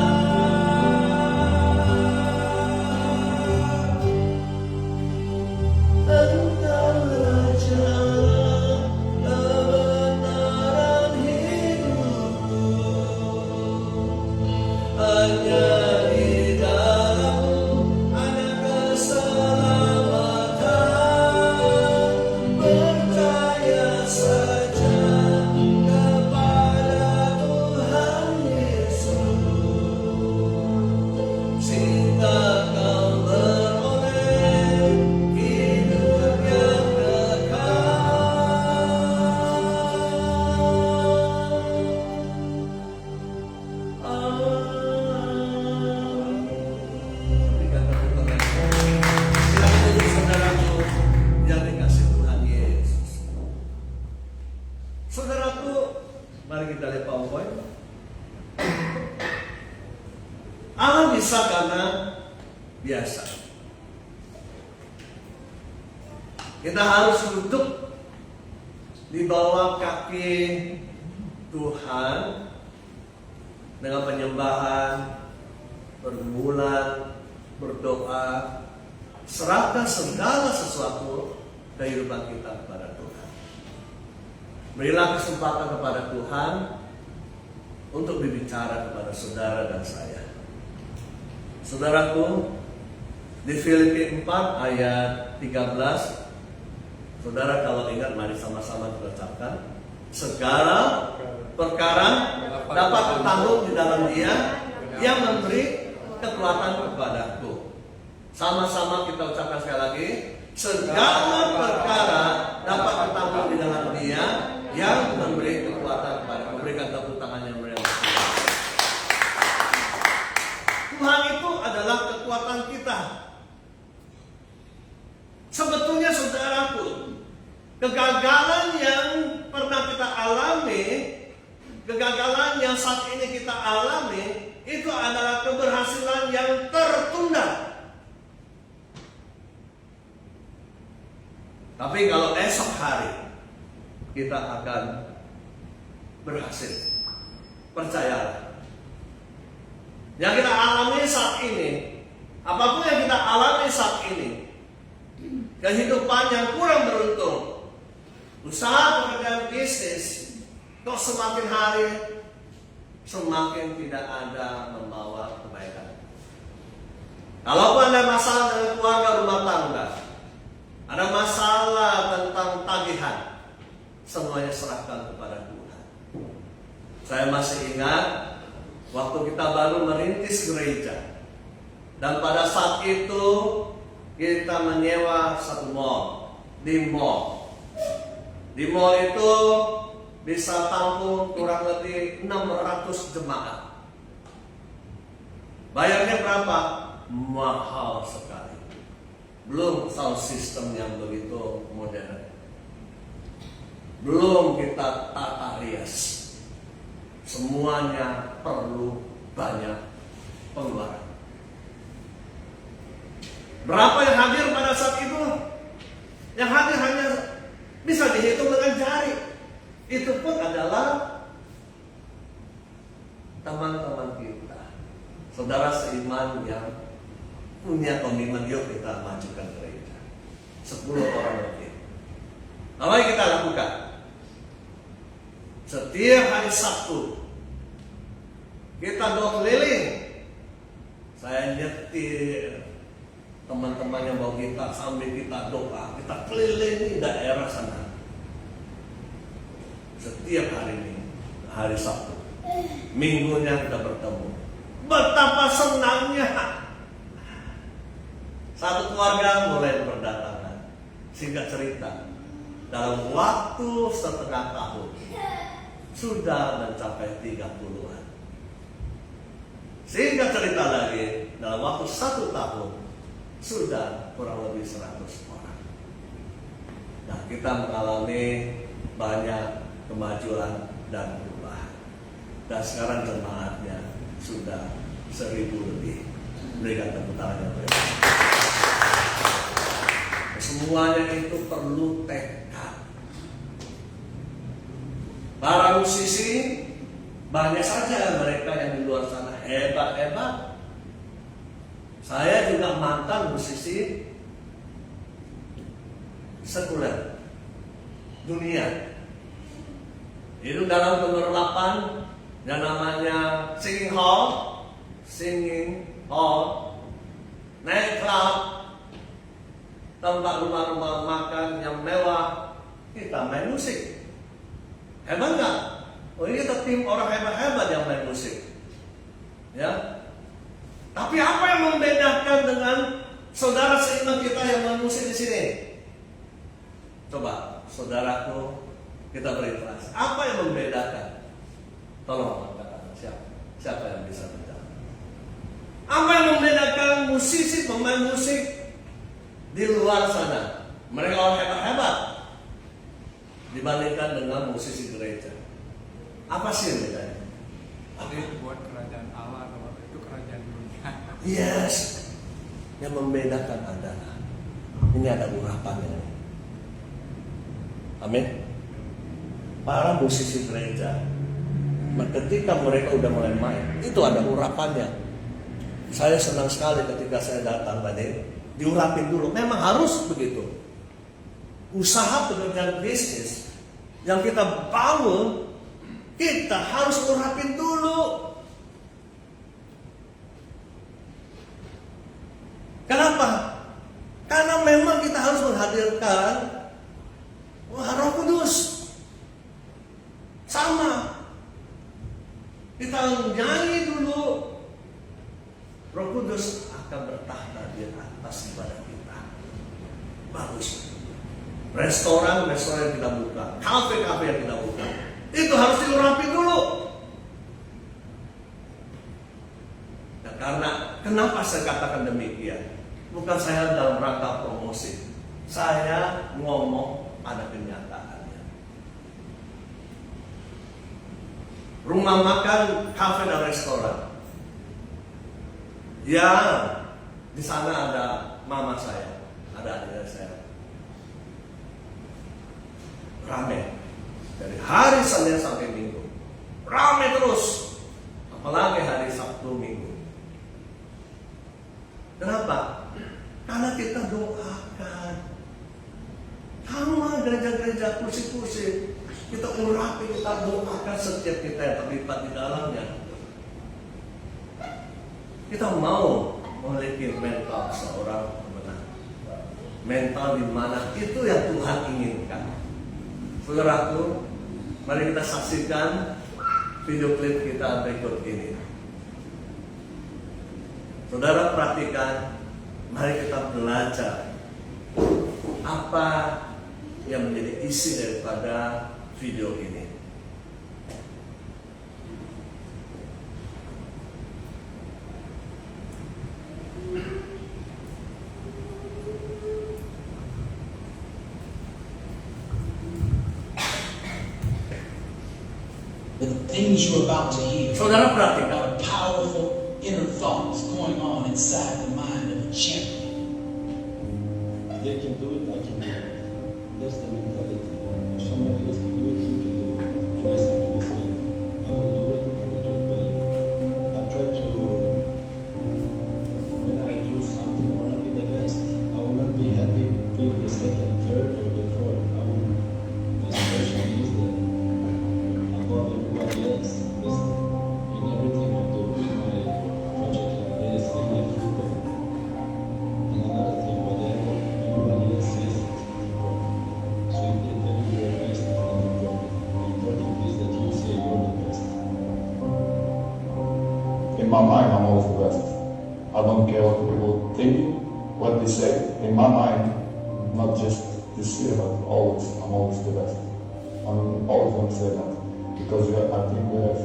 Engkau Raja kebenaran hidupku. Hanya di dalam-Mu ada keselamatan. Percaya saja kepada Tuhan Yesus. Cinta Kau beroleh hidup yang kekal. Berikan tepuk tangan. Silakan duduk saudaraku yang dikasih Tuhan Yesus. Saudaraku, mari kita lihat PowerPoint. Allah bisa karena biasa. Kita harus duduk di bawah kaki Tuhan dengan penyembahan, bergumulan, berdoa, serahkan segala sesuatu kehidupan kita kepada Tuhan. Berilah kesempatan kepada Tuhan untuk berbicara kepada saudara dan saya. Saudaraku, di Filipi 4 ayat 13, saudara kalau ingat mari sama-sama kita ucapkan. Segala perkara dapat tertanggung di dalam Dia yang memberi kekuatan kepadaku. Sama-sama kita ucapkan sekali lagi. Segala perkara dapat tertanggung di dalam Dia yang memberi kekuatan kepadaku. Berikan tepuk tangan yang meriah. Tuhan itu adalah kekuatan kita. Sebetulnya saudaraku, kegagalan yang pernah kita alami, kegagalan yang saat ini kita alami, itu adalah keberhasilan yang tertunda. Tapi kalau esok hari kita akan berhasil, percayalah. Yang kita alami saat ini, apapun yang kita alami saat ini, kehidupan yang kurang beruntung, usaha pekerjaan bisnis, kok semakin hari semakin tidak ada membawa kebaikan. Kalaupun ada masalah dengan keluarga rumah tangga, ada masalah tentang tagihan, semuanya serahkan kepada Tuhan. Saya masih ingat waktu kita baru merintis gereja, dan pada saat itu kita menyewa satu mall. Di mall itu bisa tampung kurang lebih 600 jemaat. Bayarnya berapa? Mahal sekali. Belum sound system yang begitu modern. Belum kita tata rias. Semuanya perlu banyak pengeluaran. Berapa yang hadir pada saat itu? Yang hadir hanya bisa dihitung dengan jari. Itu pun adalah teman-teman kita, saudara seiman yang punya komitmen, yuk kita majukan gereja. 10 orang lebih. Apa yang kita lakukan? Setiap hari Sabtu kita doa keliling. Saya nyetir teman-teman yang bawa kita sambil kita doa, kita kelilingi daerah sana. Setiap hari ini, hari Sabtu, minggunya kita bertemu. Betapa senangnya. Satu keluarga mulai berdatangan. Singkat cerita, dalam waktu setengah tahun sudah mencapai 30-an. Singkat cerita lagi, dalam waktu 1 tahun sudah kurang lebih 100 orang. Nah, kita mengalami banyak kemajuan dan perubahan. Dan sekarang jemaatnya sudah 1000 lebih. Berikan tepuk tangan yang baik. Semuanya itu perlu tekad. Para musisi banyak saja mereka yang di luar sana hebat-hebat. Saya juga mantan musisi sekuler dunia. Itu dalam nomor 8 yang namanya singing hall, night club, tempat rumah-rumah makan yang mewah, kita main musik. Hebat nggak? Oh, ini kita tim orang hebat-hebat yang main musik, ya. Tapi apa yang membedakan dengan saudara seiman kita yang main musik di sini? Coba, saudaraku, kita berinterasi. Apa yang membedakan? Tolong katakan siapa yang bisa menjawab? Apa yang membedakan musisi pemain musik di luar sana? Mereka orang hebat-hebat dibandingkan dengan musisi gereja. Apa sih yang bedanya? Tapi buat kerajaan Allah, kalau itu kerajaan dunia. Yes. Yang membedakan adalah ini ada urapannya. Amin. Para musisi gereja, ketika mereka udah mulai main, itu ada urapannya. Saya senang sekali ketika saya datang tadi, diurapin dulu. Memang harus begitu. Usaha pekerjaan bisnis yang kita bangun, kita harus urapin dulu. Kenapa? Karena memang kita harus menghadirkan Roh Kudus. Sama. Kita nyanyi dulu. Roh Kudus akan bertahta di atas ibadah kita. Bagus. Restoran yang kita buka, kafe-kafe yang kita buka, itu harus diurapi dulu. Nah, karena kenapa saya katakan demikian? Bukan saya dalam rangka promosi. Saya ngomong ada kenyataannya. Rumah makan, kafe dan restoran. Ya, di sana ada mama saya, ada adik saya. Rame dari hari Senin sampai Minggu, rame terus, apalagi hari Sabtu Minggu. Kenapa? Karena kita doakan. Sama gereja-gereja kursi-kursi, kita urapi, kita doakan setiap kita yang terlibat di dalamnya. Kita mau memiliki mental seorang pemenang. Mental di mana itu yang Tuhan inginkan. Saudaraku, mari kita saksikan video klip kita berikut ini. Saudara perhatikan, mari kita belajar apa yang menjadi isi daripada video ini. The things you're about to hear Saudara perhatikan, are powerful inner thoughts going on inside the mind of a champion. They can do it, I can do it. That's the mentality. If somebody else can do it, he can do it. And I say to the same. I will do it, I will do it better. I try to, when I do something, I want to be the best. I will not be happy being the second, third, or the fourth. I will especially use the above everybody else. Because in everything I do, in my project like this, in my football, and another thing, whatever, everybody else says it. So you can tell you your best and not your problem. The important is that you say you're the best. In my mind, I'm always the best. I don't care what people think, what they say. In my mind, not just this year, but always, I'm always the best. I'm always going to say that. Because I think we have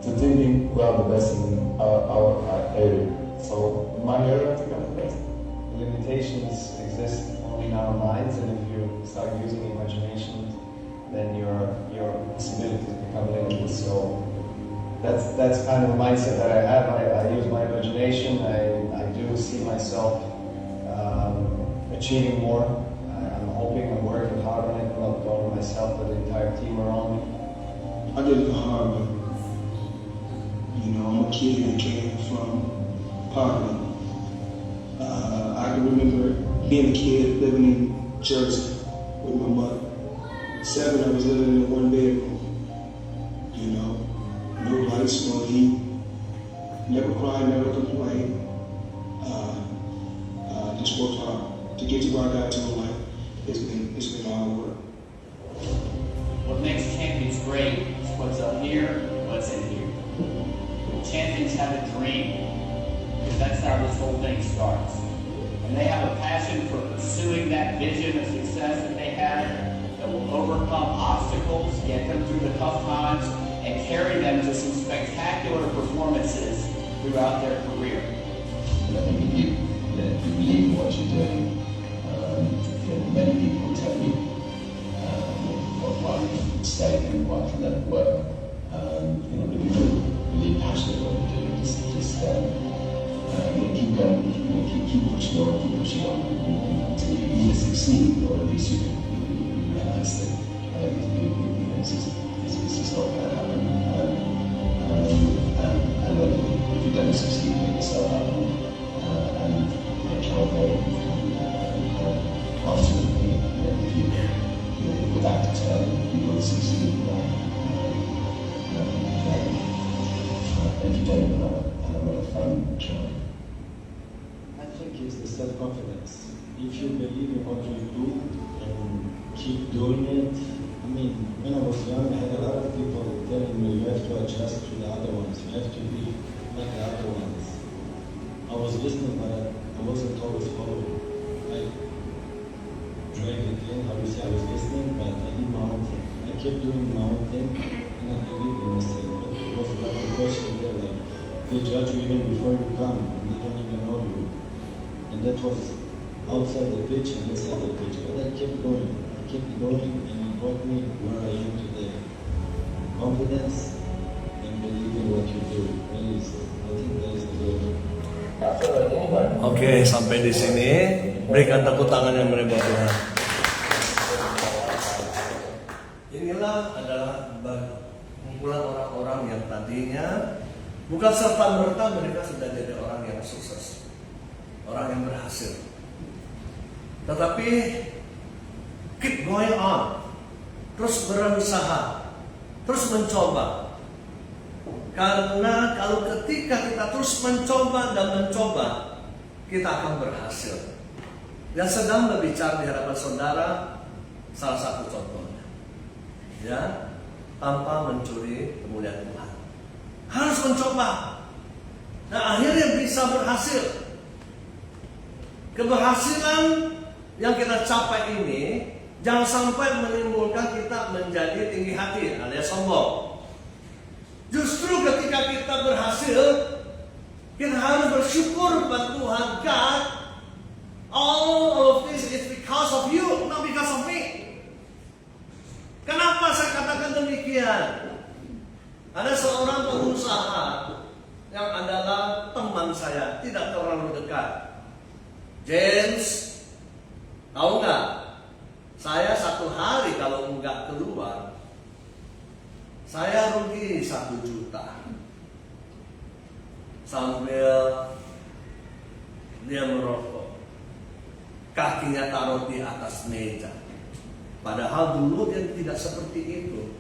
to thinking we are the best in our area. So in my area, I think I'm the best. Limitations exist only in our minds, and if you start using imagination, then your possibilities become limitless. So that's kind of a mindset that I have. I use my imagination. I do see myself achieving more. I'm hoping, I'm working hard on it, not only myself, but the entire team around me. I did it the hard way. You know, I'm a kid that came from poverty. I can remember being a kid living in Jersey with my mother. 7, I was living in a 1-bedroom. You know, no lights, no heat. Never cried, never complained. Just worked hard to get to where I got to in life. It's been hard work. What makes champions great is what's up here, what's in here. Champions have a dream, because that's how this whole thing starts. And they have a passion for pursuing that vision of success that they have, that will overcome obstacles, get them through the tough times, and carry them to some spectacular performances throughout their career. I think if you believe in what you're doing, many people tell you why you stay and why you let it work. But if you're really passionate about what you're doing, just keep going, keep pushing on, until you either succeed or at least you realize that it's just not going to happen. And if you don't succeed, make yourself happen. And try to ultimately, if you with that determined, you will succeed. If you don't, have a lot of fun trying. I think it's the self-confidence. If you believe in what you do and keep doing it. I mean, when I was young, I had a lot of people telling me you have to adjust to the other ones. You have to be like the other ones. I was listening, but I wasn't always following. I dragged it in, how you say, I was listening, but I did my own thing. I kept doing my own thing, and I believed in myself. But it was like a question there, like, they judge you even before you come, and they don't even know you. And that was outside the pitch and inside the pitch. But I kept going, and it brought me where I am today. Confidence and believing what you do. Really, I think that is the goal. Oke, sampai di sini. Berikan tepuk tangan yang meriah buat Tuhan. Inilah adalah kumpulan orang-orang yang tadinya bukan serta-merta mereka sudah jadi orang yang sukses, orang yang berhasil. Tetapi keep going on, terus berusaha, terus mencoba. Karena kalau ketika kita terus mencoba dan mencoba, kita akan berhasil. Yang sedang berbicara di hadapan saudara, salah satu contohnya, ya, tanpa mencuri kemuliaan Tuhan. Harus mencoba. Nah, akhirnya bisa berhasil. Keberhasilan yang kita capai ini jangan sampai menimbulkan kita menjadi tinggi hati alias sombong. Justru ketika kita berhasil, kita harus bersyukur kepada Tuhan. God, all of this is because of you, not because of me. Kenapa saya katakan demikian? Ada seorang pengusaha yang adalah teman saya, tidak terlalu dekat. James, tahu nggak? Saya satu hari kalau nggak keluar, saya rugi 1 juta. Sambil dia merokok, kakinya taruh di atas meja. Padahal dulu dia tidak seperti itu.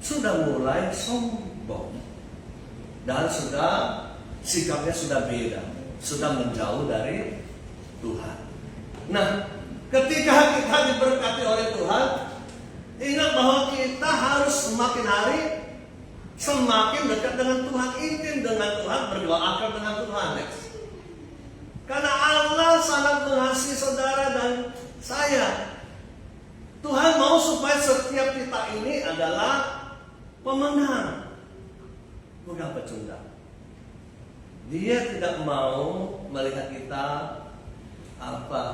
Sudah mulai sombong dan sikapnya sudah beda, sudah menjauh dari Tuhan. Nah, ketika kita diberkati oleh Tuhan, ingat bahwa kita harus semakin hari semakin dekat dengan Tuhan, intim dengan Tuhan, berdoa akan dengan Tuhan. Next. Karena Allah sangat mengasihi saudara dan saya. Tuhan mau supaya setiap kita ini adalah pemenang, bukan pecundang. Dia tidak mau melihat kita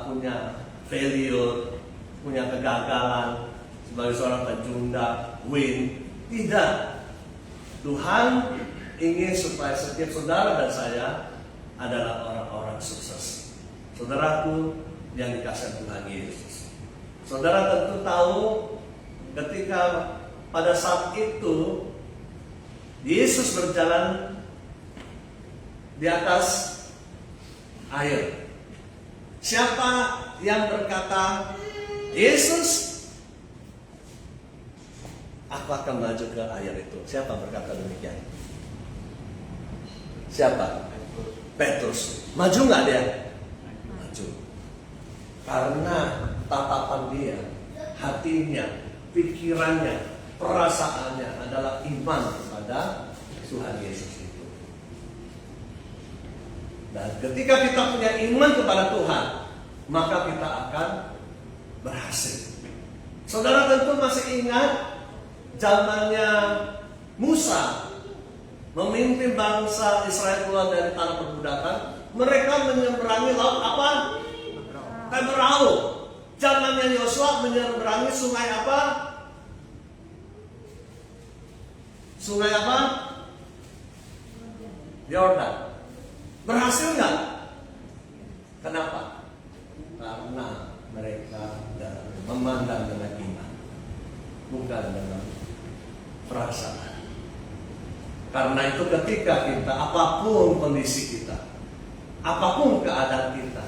punya failure, punya kegagalan sebagai seorang pecundang, win. Tidak. Tuhan ingin supaya setiap saudara dan saya adalah orang-orang sukses. Saudaraku yang dikasihi Tuhan Yesus. Saudara tentu tahu ketika pada saat itu Yesus berjalan di atas air. Siapa yang berkata, Yesus, aku akan maju ke air itu? Siapa berkata demikian? Siapa? Petrus. Maju nggak dia? Maju. Karena tatapan dia, hatinya, pikirannya, perasaannya adalah iman kepada Tuhan Yesus itu. Dan ketika kita punya iman kepada Tuhan, maka kita akan berhasil. Saudara tentu masih ingat zamannya Musa memimpin bangsa Israel keluar dari tanah perbudakan. Mereka menyeberangi laut apa? Teberau. Zamannya Yosua menyeberangi sungai apa? Sungai apa? Yordan. Berhasil nggak? Kenapa? Karena mereka memandang dengan iman, bukan dengan perasaan. Karena itu ketika kita, apapun kondisi kita, apapun keadaan kita,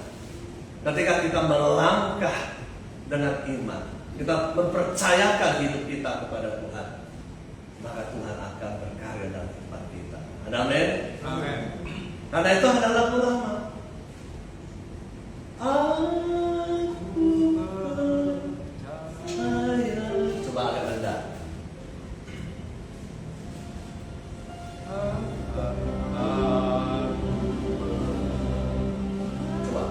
ketika kita melangkah dengan iman, kita mempercayakan hidup kita kepada Tuhan, maka Tuhan akan berkarya dalam hidup kita. Amin. Amin. Karena itu adalah ulama. Aku percaya. Coba agak rendah. Coba.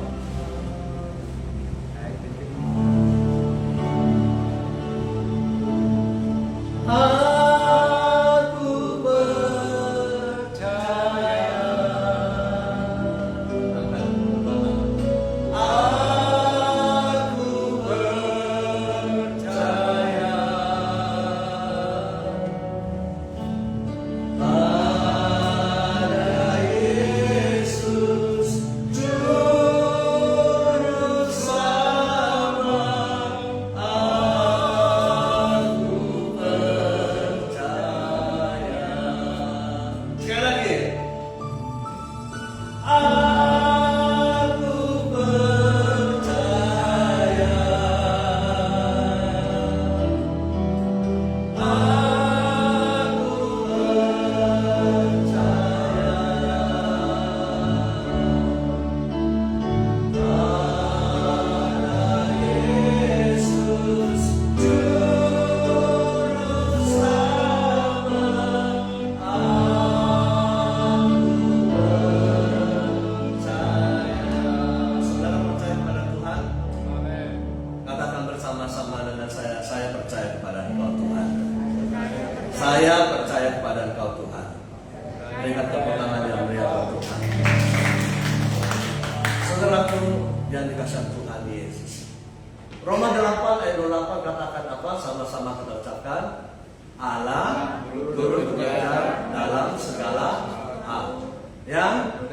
Aku percaya. bersama-sama dengan saya percaya kepada Engkau Tuhan. Saya percaya kepada Engkau Tuhan. Berikan tepuk tangan yang meriah Tuhan. Saudaraku yang dikasihi Tuhan Yesus. Roma 8 ayat 28 katakan apa? Sama-sama kita ucapkan. Allah turut bekerja dalam segala hal yang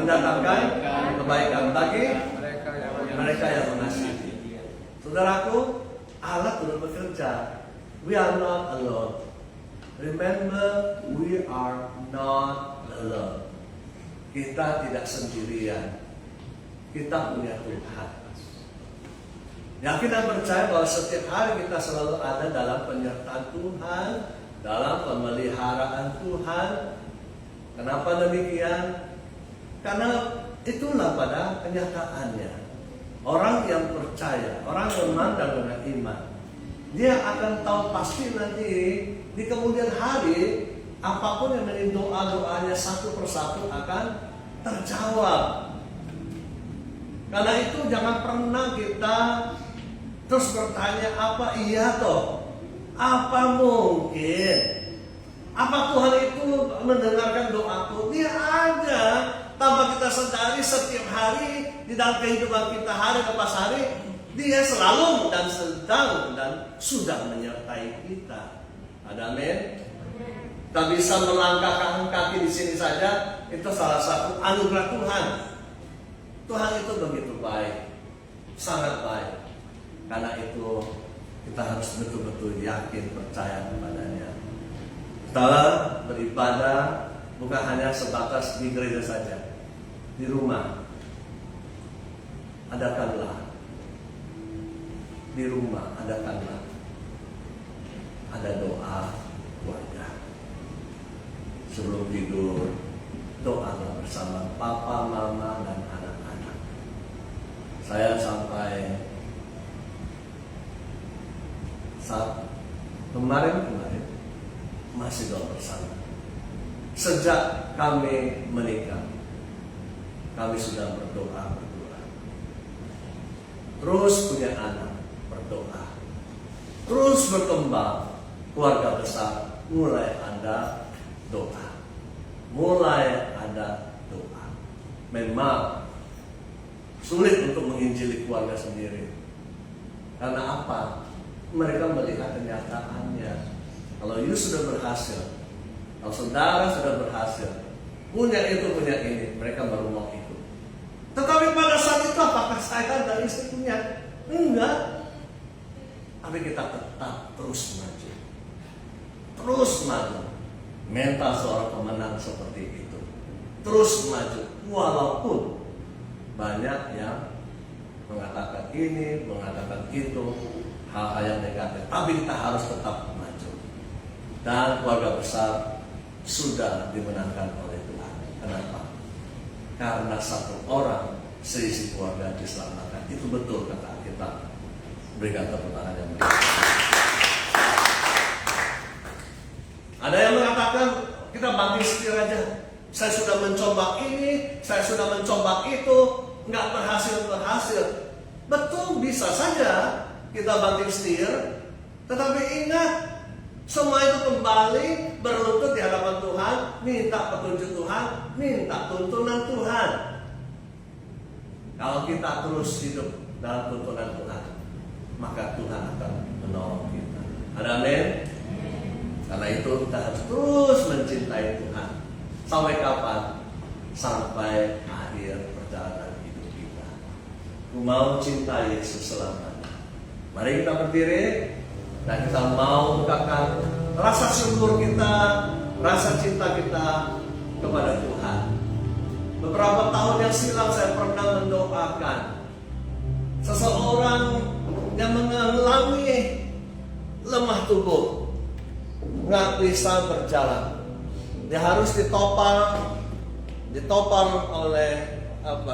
mendatangkan kebaikan bagi mereka yang mengasihi. Saudaraku, Allah turut bekerja. We are not alone. Remember, we are not alone. Kita tidak sendirian. Kita punya Tuhan. Yakin dan percaya bahwa setiap hari kita selalu ada dalam penyertaan Tuhan, dalam pemeliharaan Tuhan. Kenapa demikian? Karena itulah pada kenyataannya. Orang yang percaya, orang yang memandang dengan iman, dia akan tahu pasti nanti di kemudian hari apapun yang menjadi doa-doanya satu persatu akan terjawab. Karena itu jangan pernah kita terus bertanya apa iya toh? Apa mungkin? Apa Tuhan itu mendengarkan doaku? Dia ada tanpa kita sadari setiap hari di dalam kehidupan kita hari lepas hari. Dia selalu dan sedang dan sudah menyertai kita. Ada amin? Kita bisa melangkahkan kaki di sini saja. Itu salah satu anugerah Tuhan. Tuhan itu begitu baik, sangat baik. Karena itu kita harus betul-betul yakin percaya kepadanya. Kita beribadah bukan hanya sebatas di gereja saja, di rumah. Adakanlah di rumah, adakanlah ada doa keluarga. Sebelum tidur, doalah bersama papa, mama, dan anak-anak. Saya sampai saat kemarin masih doa bersama. Sejak kami menikah, kami sudah berdoa berdua. Terus punya anak, berdoa. Terus berkembang, keluarga besar, mulai ada doa. Mulai ada doa. Memang sulit untuk menginjili keluarga sendiri. Karena apa? Mereka melihat kenyataannya. Kalau you sudah berhasil, kalau saudara sudah berhasil, punya itu, punya ini, mereka baru mau ikut. Tetapi pada saat itu apakah saya dan istri punya? Enggak. Tapi kita tetap terus maju. Terus maju. Mental seorang pemenang seperti itu. Terus maju. Walaupun banyak yang mengatakan ini, mengatakan itu, hal-hal yang negatif. Tapi kita harus tetap maju. Dan keluarga besar sudah dimenangkan oleh Tuhan. Kenapa? Karena satu orang seisi keluarga diselamatkan. Itu betul kata kita. Berikan tepuk tangan yang meriah. Ada yang mengatakan kita banting setir aja. Saya sudah mencoba ini, saya sudah mencoba itu, nggak berhasil. Betul, bisa saja kita banting setir, tetapi ingat, semua itu kembali berlutut di hadapan Tuhan, minta petunjuk Tuhan, minta tuntunan Tuhan. Kalau kita terus hidup dalam tuntunan Tuhan, maka Tuhan akan menolong kita. Ada amin? Karena itu kita harus terus mencintai Tuhan. Sampai kapan? Sampai akhir perjalanan hidup kita. Aku mau cinta Yesus selamanya. Mari kita berdiri dan kita mau bukakan rasa syukur kita, rasa cinta kita kepada Tuhan. Beberapa tahun yang silam saya pernah mendoakan seseorang yang mengalami lemah tubuh, nggak bisa berjalan. Dia harus ditopang oleh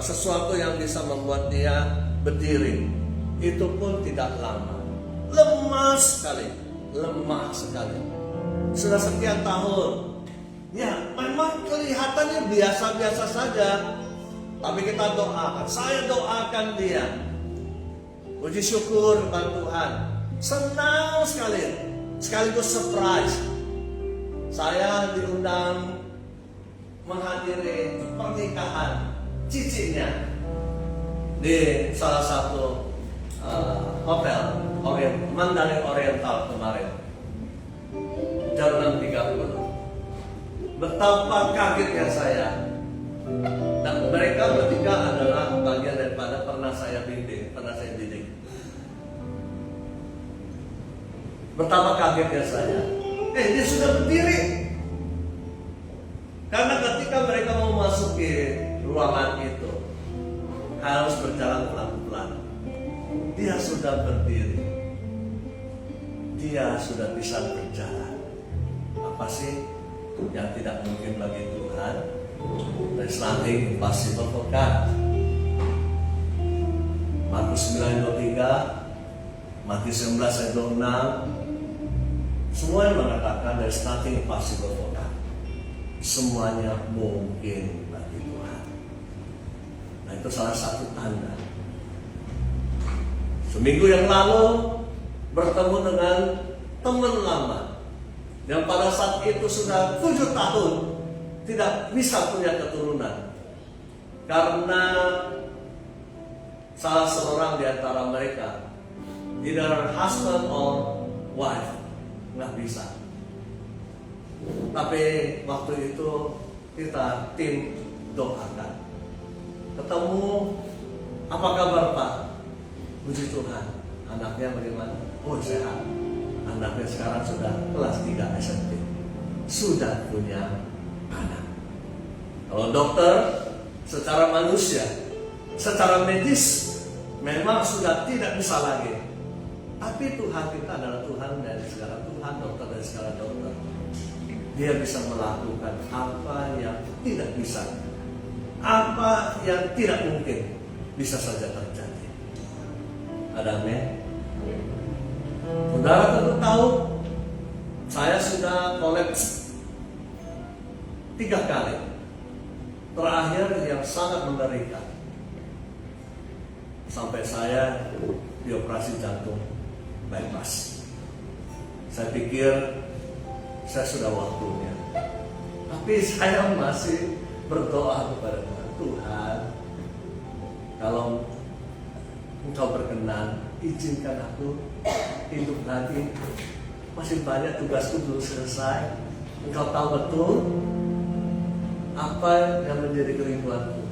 sesuatu yang bisa membuat dia berdiri. Itu pun tidak lama. Lemah sekali. Sudah sekian tahun. Ya, memang kelihatannya biasa-biasa saja. Tapi kita doakan. Saya doakan dia. Puji syukur kepada Tuhan. Senang sekali, sekaligus surprise. Saya diundang menghadiri pernikahan cicinya di salah satu hotel Mandarin Oriental kemarin. Jam 6.30. Betapa kagetnya saya. Dan mereka bertiga adalah bagian daripada pernah saya didik. Betapa kagetnya saya. Dia sudah berdiri. Karena ketika mereka mau masuki ruangan itu harus berjalan pelan-pelan. Dia sudah berdiri. Dia sudah bisa berjalan. Apa sih yang tidak mungkin bagi Tuhan? There's nothing impossible for God. Markus 9:23, Matius 19:26, semua yang mengatakan there's nothing impossible for God. Semuanya mungkin bagi Tuhan. Nah, itu salah satu tanda. Seminggu yang lalu bertemu dengan teman lama yang pada saat itu sudah 7 tahun tidak bisa punya keturunan karena salah seorang di antara mereka, either husband or wife, nggak bisa. Tapi waktu itu kita tim doakan. Ketemu, apa kabar Pak? Puji Tuhan, anaknya bagaimana? Oh sehat. Anaknya sekarang sudah kelas 3 SMP. Sudah punya anak. Kalau dokter, secara manusia, secara medis, memang sudah tidak bisa lagi. Tapi Tuhan kita adalah Tuhan dari segala Tuhan, dokter dari segala dokter. Dia bisa melakukan apa yang tidak bisa, apa yang tidak mungkin bisa saja terjadi. Ada amin. Saudara tentu tahu, saya sudah kolaps 3 kali. Terakhir yang sangat mengerikan, sampai saya dioperasi jantung bypass. Saya pikir saya sudah waktunya, tapi saya masih berdoa kepada Tuhan. Tuhan, kalau Engkau berkenan, izinkan aku hidup lagi. Masih banyak tugasku belum selesai. Engkau tahu betul apa yang menjadi kerinduanku.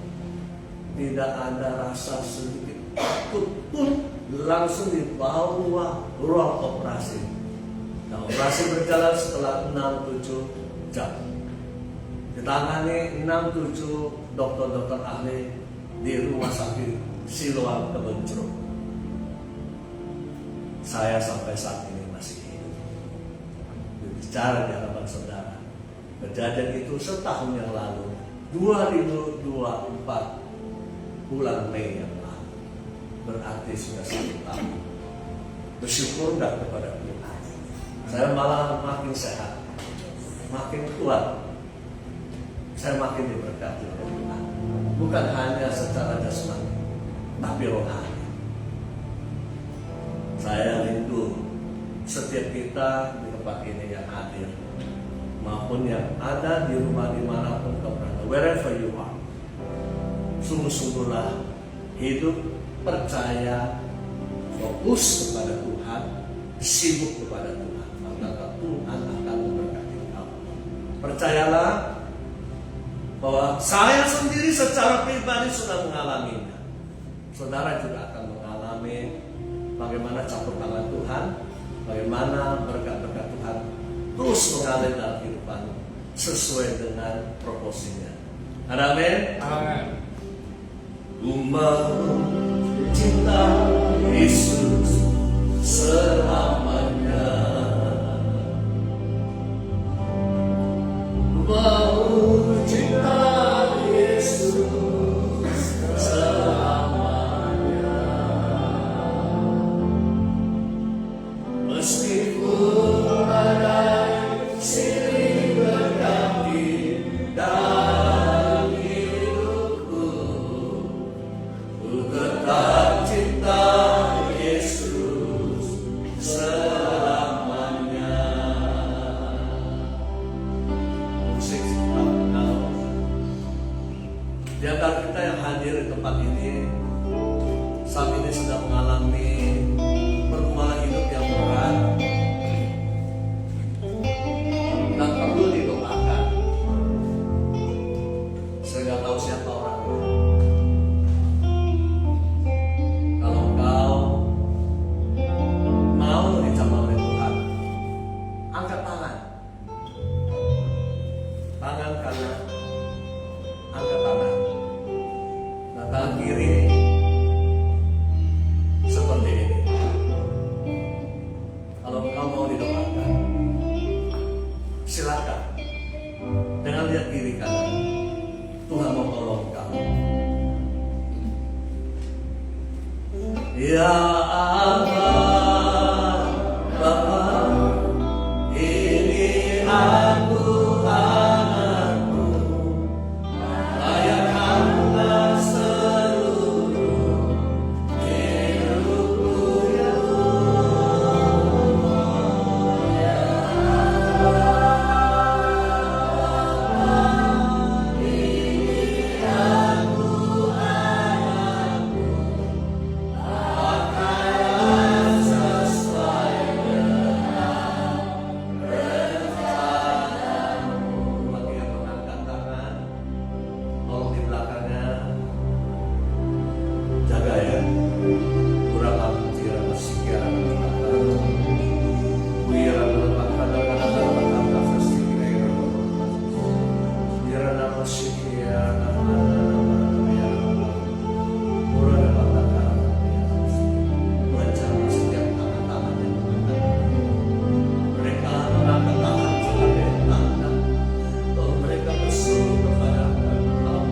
Tidak ada rasa sedikit takut pun, langsung dibawa ruang operasi. Nah, operasi berjalan setelah 6-7 jam. Ditangani 6-7 dokter-dokter ahli di rumah sakit Siloam Kebonjeruk. Saya sampai saat ini masih hidup. Bicara di hadapan saudara, kejadian itu setahun yang lalu, 2024 bulan Mei yang lalu. Berarti sudah 1 tahun. Bersyukur enggak kepada Tuhan? Saya malah makin sehat, makin kuat. Saya makin diberkati oleh Tuhan. Bukan hanya secara jasmani, tapi rohani. Saya rindu setiap kita di tempat ini yang hadir, maupun yang ada di rumah dimanapun kau berada, wherever you are. Sungguh-sungguhlah hidup percaya, fokus kepada Tuhan, sibuk kepada Tuhan, maka Tuhan akan memberkati kau. Percayalah bahwa saya sendiri secara pribadi sudah mengalaminya. Saudara juga akan mengalami bagaimana campur tangan Tuhan, bagaimana berkat-berkat Tuhan terus mengalir dalam kehidupan sesuai dengan proporsinya. Ada amin? Amin. Mau cinta Yesus selamanya. Mau cinta Yesus selamanya. Meskipun badai silih berganti dalam hidupku, ku tetap cinta Abba, Bapa, ini aku anakmu, layakkanlah seluruh hidupku. Bagi yang mengangkat tangan, tolong di belakangnya jaga ya. Kurang ajar masih kira biar kadang-kadang pasti kira biar masih kira mereka mengangkat tangan sebagai tanda bahwa mereka berseru kepada Engkau.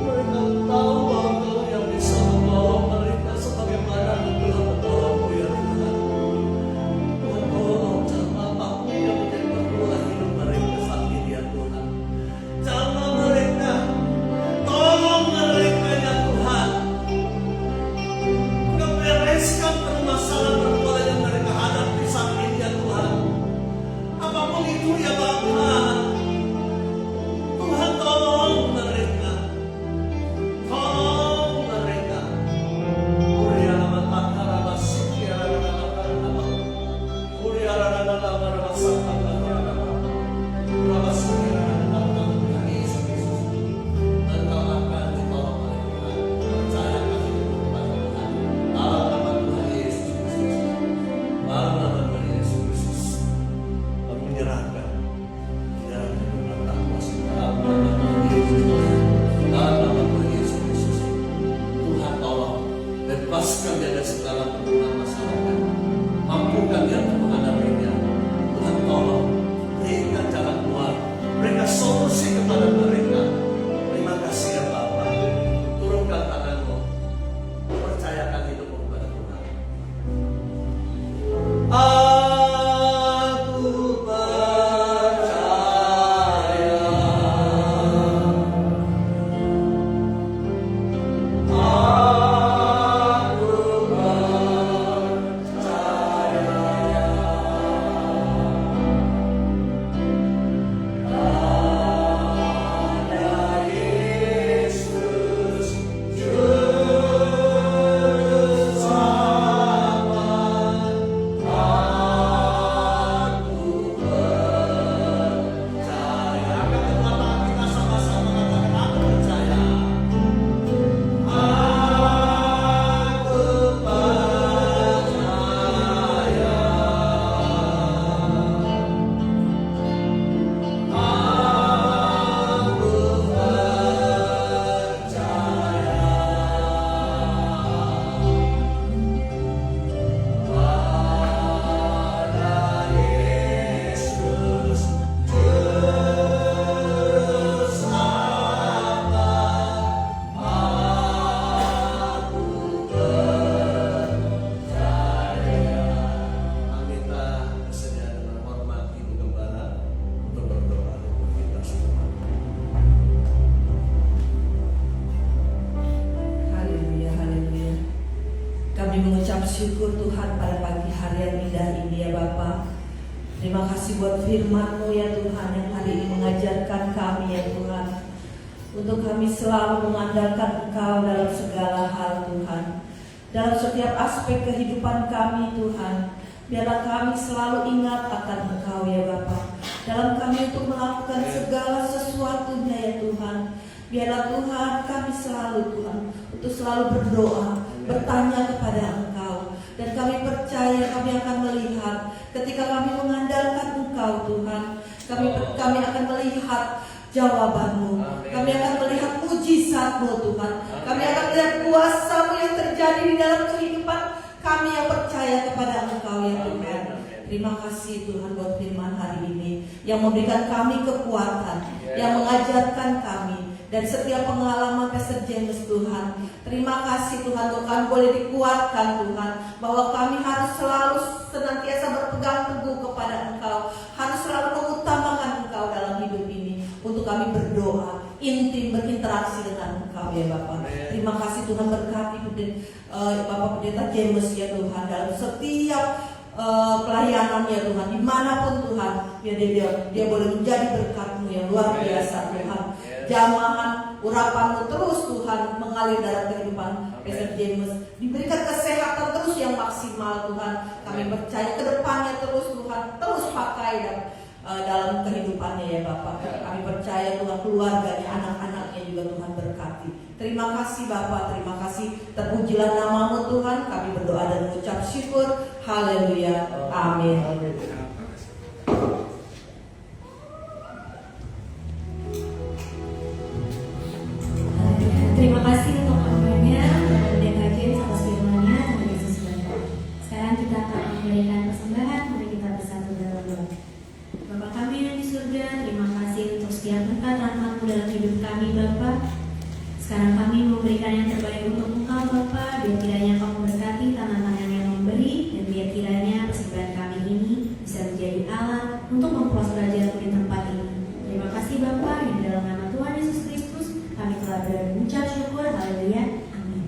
Mereka tahu bahwa Engkau yang bisa membawa mereka sebagaimana Engkau membawamu ya Tuhan. Tuhan tolong jangan apapun yang menjadi pergumulan hidup mereka saat ini ya Tuhan. Jangan mereka, tolong mereka ya Tuhan. Engkau bereskan permasalahan yang mereka hadapi saat ini ya Tuhan. Apapun itu ya Bapa, Tuhan tolong mereka, tolong mereka. Kuria nama mata nama sikira nama nama, kuria nama nama nama santa nama nama sikira nama nama Tuhan Yesus Kristus. Engkau akan ditolong oleh Tuhan. Percayakan hidup kepada Tuhan. Dalam nama Tuhan Yesus Kristus. Dalam nama Tuhan Yesus Kristus. Kami menyerahkan dalam kuasa dalam nama Tuhan Yesus. Dalam nama Tuhan Yesus Kristus. Tuhan tolong bebaskan dia dari segala pergumulan masyarakat. Mampukan dia untuk menghadapinya. Tuhan tolong berikan jalan keluar. Berikan solusi kepada mereka. Terima kasih ya Bapa. Turunkan tanganmu. Percayakan hidupmu kepada Tuhan. Aku percaya. Aku percaya. Yesus Juru Selamat. Aku percaya. Kedua tangan kita sama-sama katakan aku percaya. Aku percaya. Aku pada Yesus Juru Selamat. Aku percaya. Minta kesediaan dan hormat Ibu Gembala untuk berdoa untuk kita semua. Haleluya, haleluya. Kami mengucap syukur Tuhan pada pagi hari yang indah ini ya Bapa. Terima kasih buat firman-Mu ya Tuhan yang hari ini mengajarkan kami ya Tuhan. Untuk kami selalu mengandalkan Engkau dalam segala hal Tuhan. Dalam setiap aspek kehidupan kami Tuhan. Biarlah kami selalu ingat akan Engkau ya Bapa. Dalam kami untuk melakukan segala sesuatunya ya Tuhan. Biarlah Tuhan kami selalu Tuhan untuk selalu berdoa, bertanya kepada Engkau. Dan kami percaya kami akan melihat ketika kami mengandalkan Engkau Tuhan. Kami akan melihat jawaban-Mu. Kami akan melihat mujizat-Mu Tuhan. Kami akan melihat kuasa-Mu yang terjadi di dalam kehidupan kami yang percaya kepada Engkau ya Tuhan. Terima kasih Tuhan buat firman hari ini yang memberikan kami kekuatan, yang mengajarkan kami, dan setiap pengalaman Pastor James Tuhan. Terima kasih Tuhan, untuk kami boleh dikuatkan Tuhan, bahwa kami harus selalu senantiasa berpegang teguh kepada Engkau, harus selalu mengutamakan Engkau dalam hidup ini, untuk kami berdoa, intim, berinteraksi dengan Engkau ya Bapak. Terima kasih Tuhan, berkati Bapak Pendeta James ya Tuhan, dalam setiap pelayanannya Tuhan, dimanapun Tuhan, ya dia boleh menjadi berkat-Mu yang luar biasa Tuhan. Jamahan urapan-Mu terus Tuhan mengalir dalam kehidupan Pastor James, diberikan kesehatan terus yang maksimal Tuhan. Kami percaya ke depannya terus Tuhan, terus pakai dalam kehidupannya ya Bapak. Kami percaya Tuhan, keluarganya, anak-anaknya juga Tuhan berkati. Terima kasih Bapak, terima kasih, terpujilah nama-Mu Tuhan. Kami berdoa dan mengucap syukur. Haleluya, amin. Terima kasih untuk hambanya Pendeta James atas firman-Nya. Tuhan Yesus berkati. Sekarang kita akan memberikan persembahan. Mari kita bersatu dalam doa. Bapa kami yang di surga, terima kasih untuk setiap berkat rahmat-Mu dalam hidup kami Bapa. Sekarang kami memberikan yang terbaik untuk Engkau Bapa. Biar kiranya Engkau memberkati tangan-tangan yang memberi, dan biar kiranya persembahan kami ini bisa menjadi alat untuk memperluas derajat-Mu di tempat ini. Terima kasih Bapa, yang di dalam nama Tuhan Yesus Kristus kami telah berucap syukur. Haleluya, amin.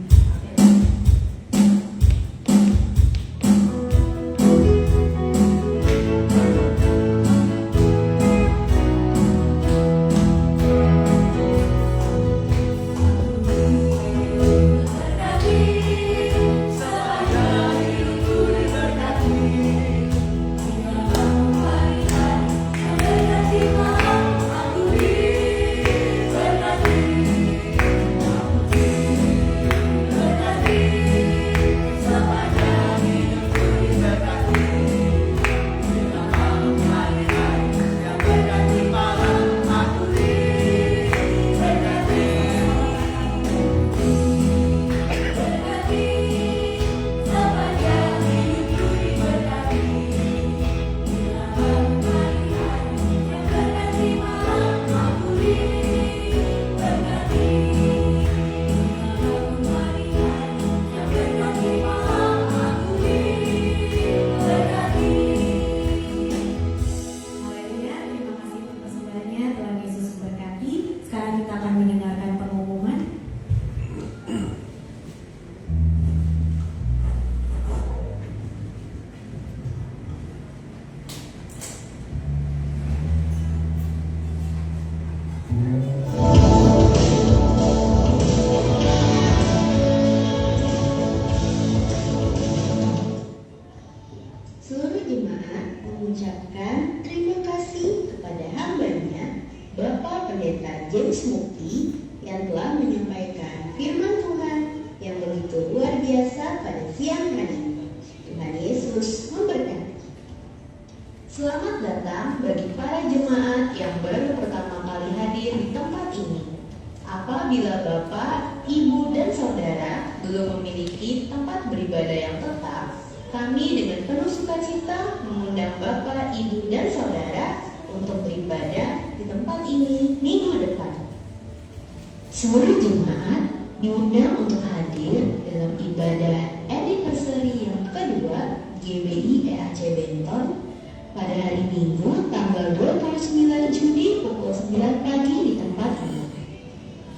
Seluruh jemaat diundang untuk hadir dalam ibadah anniversary yang kedua GBI EAC Benton pada hari Minggu tanggal 29 Juni pukul 9 pagi di tempat ini.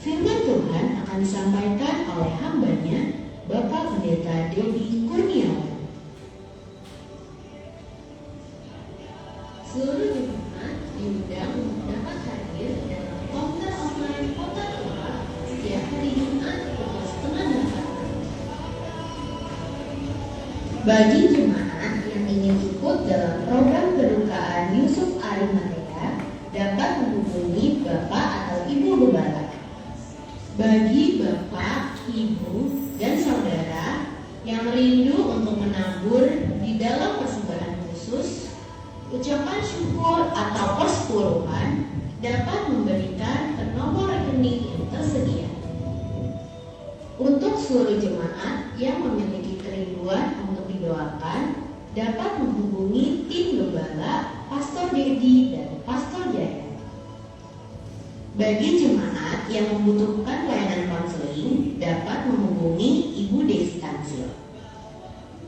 Firman Tuhan akan disampaikan oleh hambanya Bapak Pendeta Dedi Kurniawan. Seluruh jemaat diundang untuk dapat hadir dalam konter online Kota Tua setiap hari Jumat pukul 7:30. Bagi jemaat yang ingin ikut dalam program kedukaan Yusuf Arimatea dapat menghubungi Bapak atau Ibu Gembala. Bagi Bapak, Ibu, dan Saudara yang rindu untuk menabur di dalam persembahan khusus, ucapan syukur atau persepuluhan dapat memberikan ke nomor rekening yang tersedia. Untuk seluruh jemaat yang memiliki kerinduan untuk didoakan, dapat menghubungi tim gembala Pastor Dedi dan Pastor Jaya. Bagi jemaat jemaat yang membutuhkan layanan konseling dapat menghubungi Ibu Desi Kansil.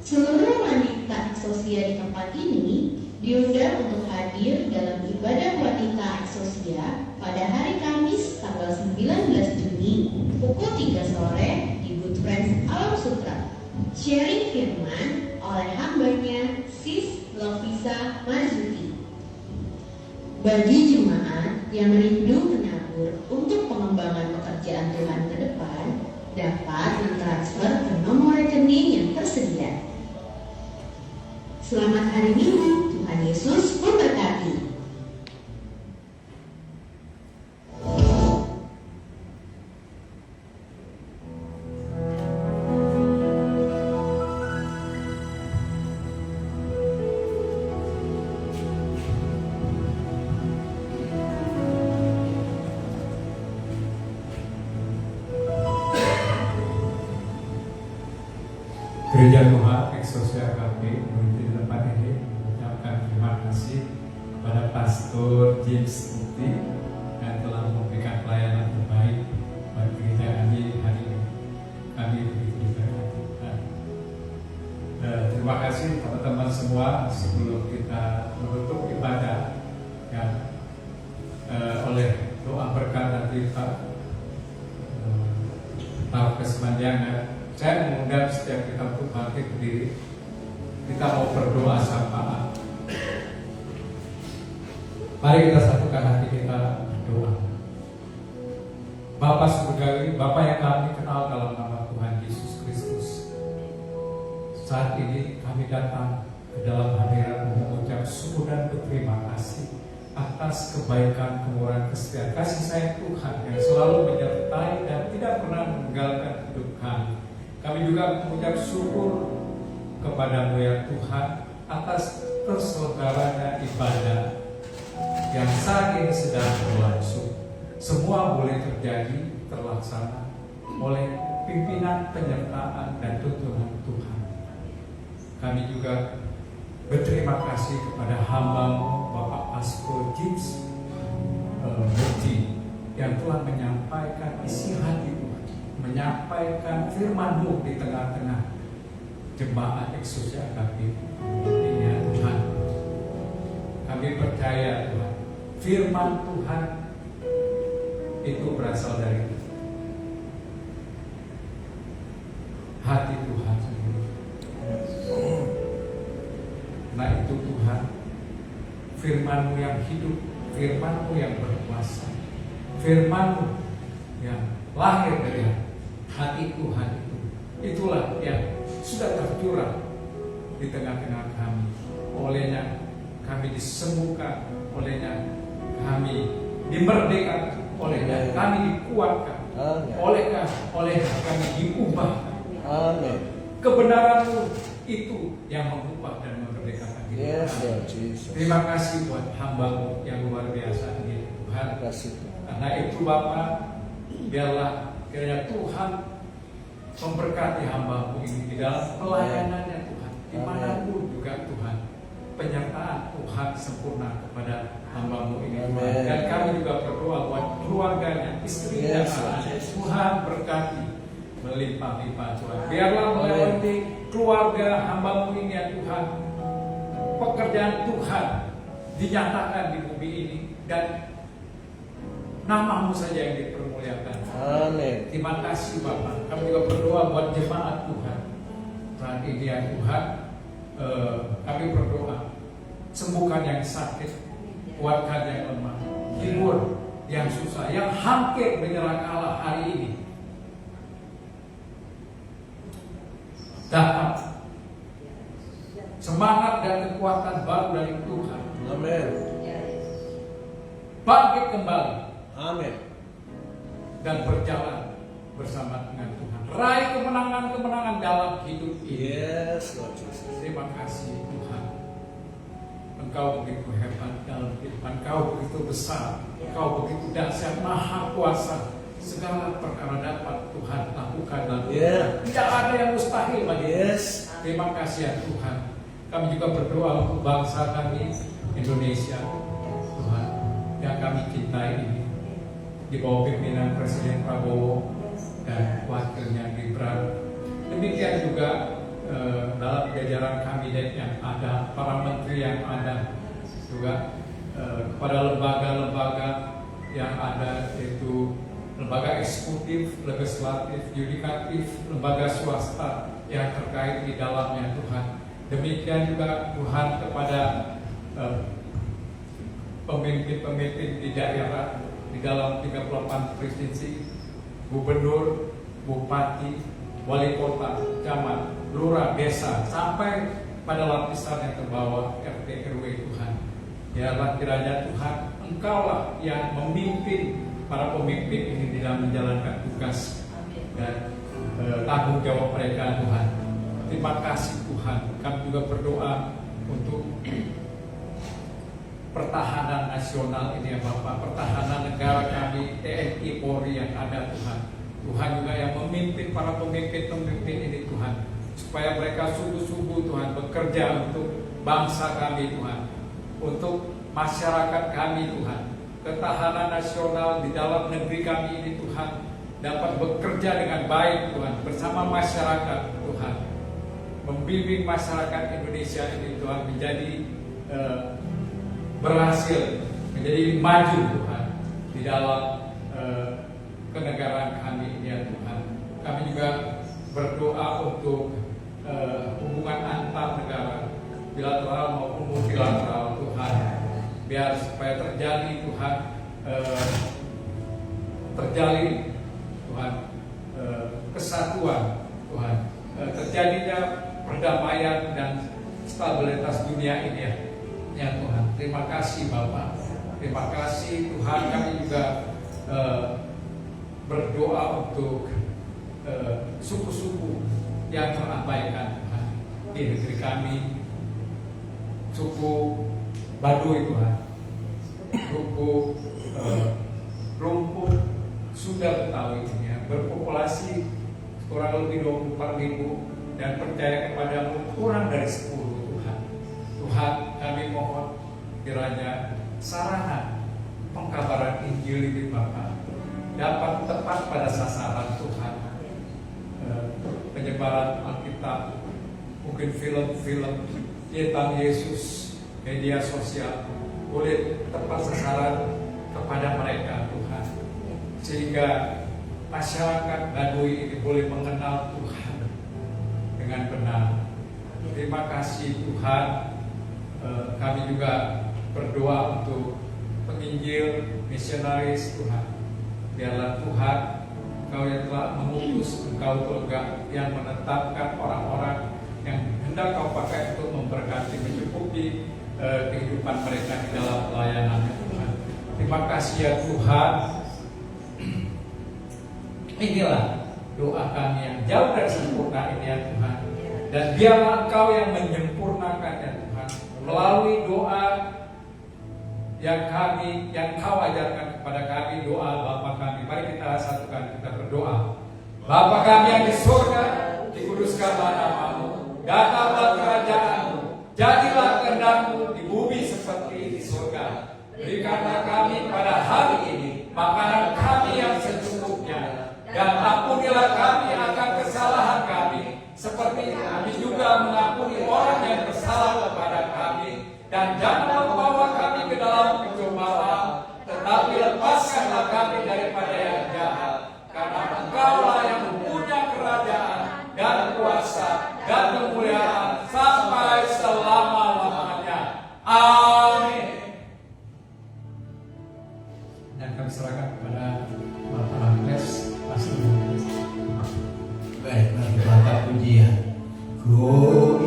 Seluruh wanita eksosia di tempat ini diundang untuk hadir dalam ibadah wanita eksosia pada hari Kamis tanggal 19 Juni pukul 3 sore di Good Friends Alam Sutra. Sharing firman oleh hambanya Sis Lovisa Marzuki. Bagi jemaat yang rindu menabur untuk pengembangan pekerjaan Tuhan ke depan, dapat mentransfer ke nomor rekening yang tersedia. Selamat hari Minggu, Tuhan Yesus memberkati. Gereja Tuhan Eksosia KB di tempat ini mengucapkan terima kasih kepada Pastor James Mukti yang telah memberikan pelayanan terbaik bagi gereja kami hari ini. Kami begitu diberkati. Terima kasih teman-teman semua. Sebelum kita menutup ibadah oleh doa berkat dan kita tahu kesemanjangan, saya mengundang setiap kita untuk bangkit berdiri. Kita mau berdoa syafaat. Mari kita satukan hati kita berdoa. Bapa surgawi, Bapa yang kami kenal dalam nama Tuhan Yesus Kristus, saat ini kami datang ke dalam hadirat mengucap syukur dan berterima kasih atas kebaikan, kemurahan, kesetiaan, kasih sayang Tuhan yang selalu menyertai dan tidak pernah meninggalkan hidup kami. Kami juga mengucap syukur kepada-Mu ya Tuhan atas terselenggaranya ibadah yang saat ini sedang berlangsung. Semua boleh terjadi, terlaksana oleh pimpinan, penyertaan, dan tuntunan Tuhan. Kami juga berterima kasih kepada hamba-Mu Bapak Pastor James Mukti yang telah menyampaikan isi hati Tuhan, menyampaikan firman-Mu di tengah-tengah jemaat Eksosia KB ini ya Tuhan. Kami percaya Tuhan, firman Tuhan itu berasal dari hati Tuhan sendiri. Nah itu Tuhan, firman-Mu yang hidup, firman-Mu yang berkuasa, firman-Mu yang lahir dari hati Tuhan itulah yang sudah tercurah di tengah-tengah kami. Olehnya kami disembuhkan, olehnya kami dimerdekakan, olehnya kami dikuatkan, olehnya kami diubahkan. Amin. Kebenaran-Mu itu yang mengubah dan memerdekakan kita. Terima kasih buat hamba-Mu yang luar biasa ini Tuhan. Karena itu Bapa, biarlah kiranya Tuhan memberkati hamba-Mu ini di dalam pelayanannya Tuhan, dimanapun juga Tuhan, penyertaan Tuhan sempurna kepada hamba-Mu ini Tuhan. Dan kami juga berdoa buat keluarganya, istrinya, anaknya, Tuhan berkati melimpah-limpah Tuhan. Biarlah melewati keluarga hamba-Mu ini ya Tuhan, pekerjaan Tuhan dinyatakan di bumi ini dan nama-Mu saja yang dipermuliakan. Amin. Terima kasih Bapak. Kami juga berdoa buat jemaat Tuhan. Saat ini ya Tuhan, kami berdoa, sembuhkan yang sakit, kuatkan yang lemah, hibur yang susah, yang hampir menyerah kalah hari ini, dapat semangat dan kekuatan baru dari Tuhan. Amin. Bangkit kembali. Amin. Dan berjalan bersama dengan Tuhan. Raih kemenangan-kemenangan dalam hidup ini. Yes, Lord Jesus. Terima kasih Tuhan. Engkau begitu hebat dalam kehidupan. Engkau begitu besar. Engkau begitu dahsyat, maha kuasa. Segala perkara dapat Tuhan lakukan dan tidak ada yang mustahil bagi kita. Terima kasih ya Tuhan. Kami juga berdoa untuk bangsa kami Indonesia, Tuhan, yang kami cintai ini. di bawah pimpinan Presiden Prabowo dan wakilnya Gibran. Demikian juga dalam jajaran kabinet yang ada, para menteri yang ada, juga kepada lembaga-lembaga yang ada, yaitu lembaga eksekutif, legislatif, yudikatif, lembaga swasta yang terkait di dalamnya Tuhan. Demikian juga Tuhan kepada pemimpin-pemimpin di daerah, di dalam 38 provinsi, gubernur, bupati, wali kota, camat, lurah, desa, sampai pada lapisan yang terbawah RT RW Tuhan. Biarlah kiranya Tuhan, Engkaulah yang memimpin para pemimpin ini dalam menjalankan tugas dan tanggung jawab mereka Tuhan. Terima kasih Tuhan. Kami juga berdoa untuk pertahanan nasional ini ya Bapak, pertahanan negara kami, TNI Polri yang ada Tuhan. Tuhan juga yang memimpin para pemimpin-pemimpin ini Tuhan, supaya mereka sungguh-sungguh Tuhan bekerja untuk bangsa kami Tuhan, untuk masyarakat kami Tuhan. Ketahanan nasional di dalam negeri kami ini Tuhan dapat bekerja dengan baik Tuhan bersama masyarakat Tuhan, membimbing masyarakat Indonesia ini Tuhan menjadi berhasil, menjadi maju Tuhan di dalam kenegaraan kami ini ya Tuhan. Kami juga berdoa untuk hubungan antar negara, bilateral maupun multilateral Tuhan, biar supaya terjadi Tuhan, terjalin Tuhan kesatuan Tuhan, terjadinya perdamaian dan stabilitas dunia ini ya Tuhan. Terima kasih Bapak, terima kasih Tuhan. Kami juga berdoa untuk suku-suku yang terabaikan Tuhan di negeri kami, suku Baduy Tuhan, suku Lumpur, Sunda Betawi ini ya, berpopulasi kurang lebih 24.000 dan percaya kepadamu kurang dari 10 Tuhan. Tuhan, kami mohon kiranya sarana pengkabaran Injil ini Bapak dapat tepat pada sasaran Tuhan. Penyebaran Alkitab, mungkin film-film tentang Yesus, media sosial boleh tepat sasaran kepada mereka Tuhan, sehingga masyarakat Baduy ini boleh mengenal Tuhan dengan benar. Terima kasih Tuhan. Kami juga berdoa untuk penginjil, misionaris Tuhan. Biarlah Tuhan, Engkau yang telah mengutus, Engkau juga yang menetapkan orang-orang yang hendak Kau pakai untuk memberkati, mencukupi kehidupan mereka di dalam pelayanan Tuhan. Terima kasih ya Tuhan. Inilah doa kami yang jauh dari sempurna ini ya Tuhan. Dan biarlah Engkau yang menyempurnakan ya Tuhan, melalui doa yang Kau ajarkan kepada kami, doa Bapa kami. Mari kita satukan, kita berdoa. Bapa kami yang di surga, dikuduskanlah namamu, datanglah kerajaan-Mu, jadilah kehendak-Mu di bumi seperti di surga. Berikanlah kami pada hari ini makanan kami yang secukupnya, dan ampunilah kami akan kesalahan kami, seperti kami juga mengampuni orang yang bersalah kepada kami. Dan janganlah membawa kami ke dalam pencobaan, tetapi lepaskanlah kami daripada yang jahat. Karena Engkaulah yang mempunyai kerajaan dan kuasa dan kemuliaan sampai selama-lamanya. Amin. Dan kami serahkan kepada Bapak Agnes, Pastor. Baik, mari Bapak pujian. Go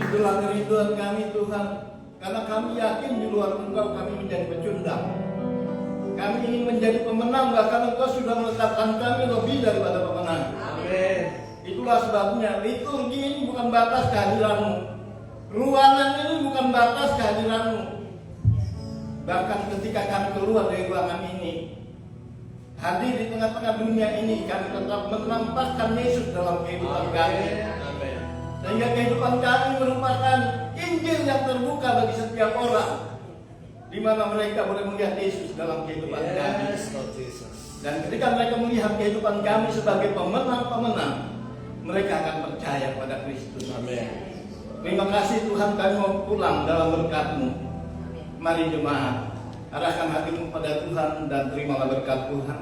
Itulah kerinduan kami Tuhan, karena kami yakin di luar Engkau kami menjadi pecundang. Kami ingin menjadi pemenang, bahkan Engkau sudah meletakkan kami lebih daripada pemenang. Amin. Itulah sebabnya liturgi ini bukan batas kehadiran-Mu. Ruangan ini bukan batas kehadiran-Mu. Bahkan ketika kami keluar dari ruangan ini, hadir di tengah-tengah dunia ini, kami tetap menampakkan Yesus dalam kehidupan kami. Sehingga kehidupan kami merupakan Injil yang terbuka bagi setiap orang, di mana mereka boleh melihat Yesus dalam kehidupan kami. Dan ketika mereka melihat kehidupan kami sebagai pemenang-pemenang, mereka akan percaya pada Kristus. Amin. Terima kasih Tuhan, kami mau pulang dalam berkat-Mu. Mari jemaat, arahkan hatimu pada Tuhan dan terimalah berkat Tuhan.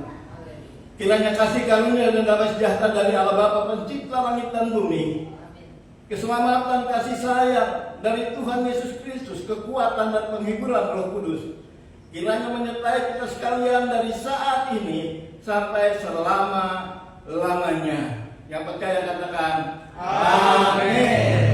Kiranya kasih karunia dan damai sejahtera dari Allah Bapa Pencipta langit dan bumi, keselamatan kasih sayang dari Tuhan Yesus Kristus, kekuatan dan penghiburan Roh Kudus, kiranya menyertai kita sekalian dari saat ini sampai selama-lamanya. Yang percaya katakan amin.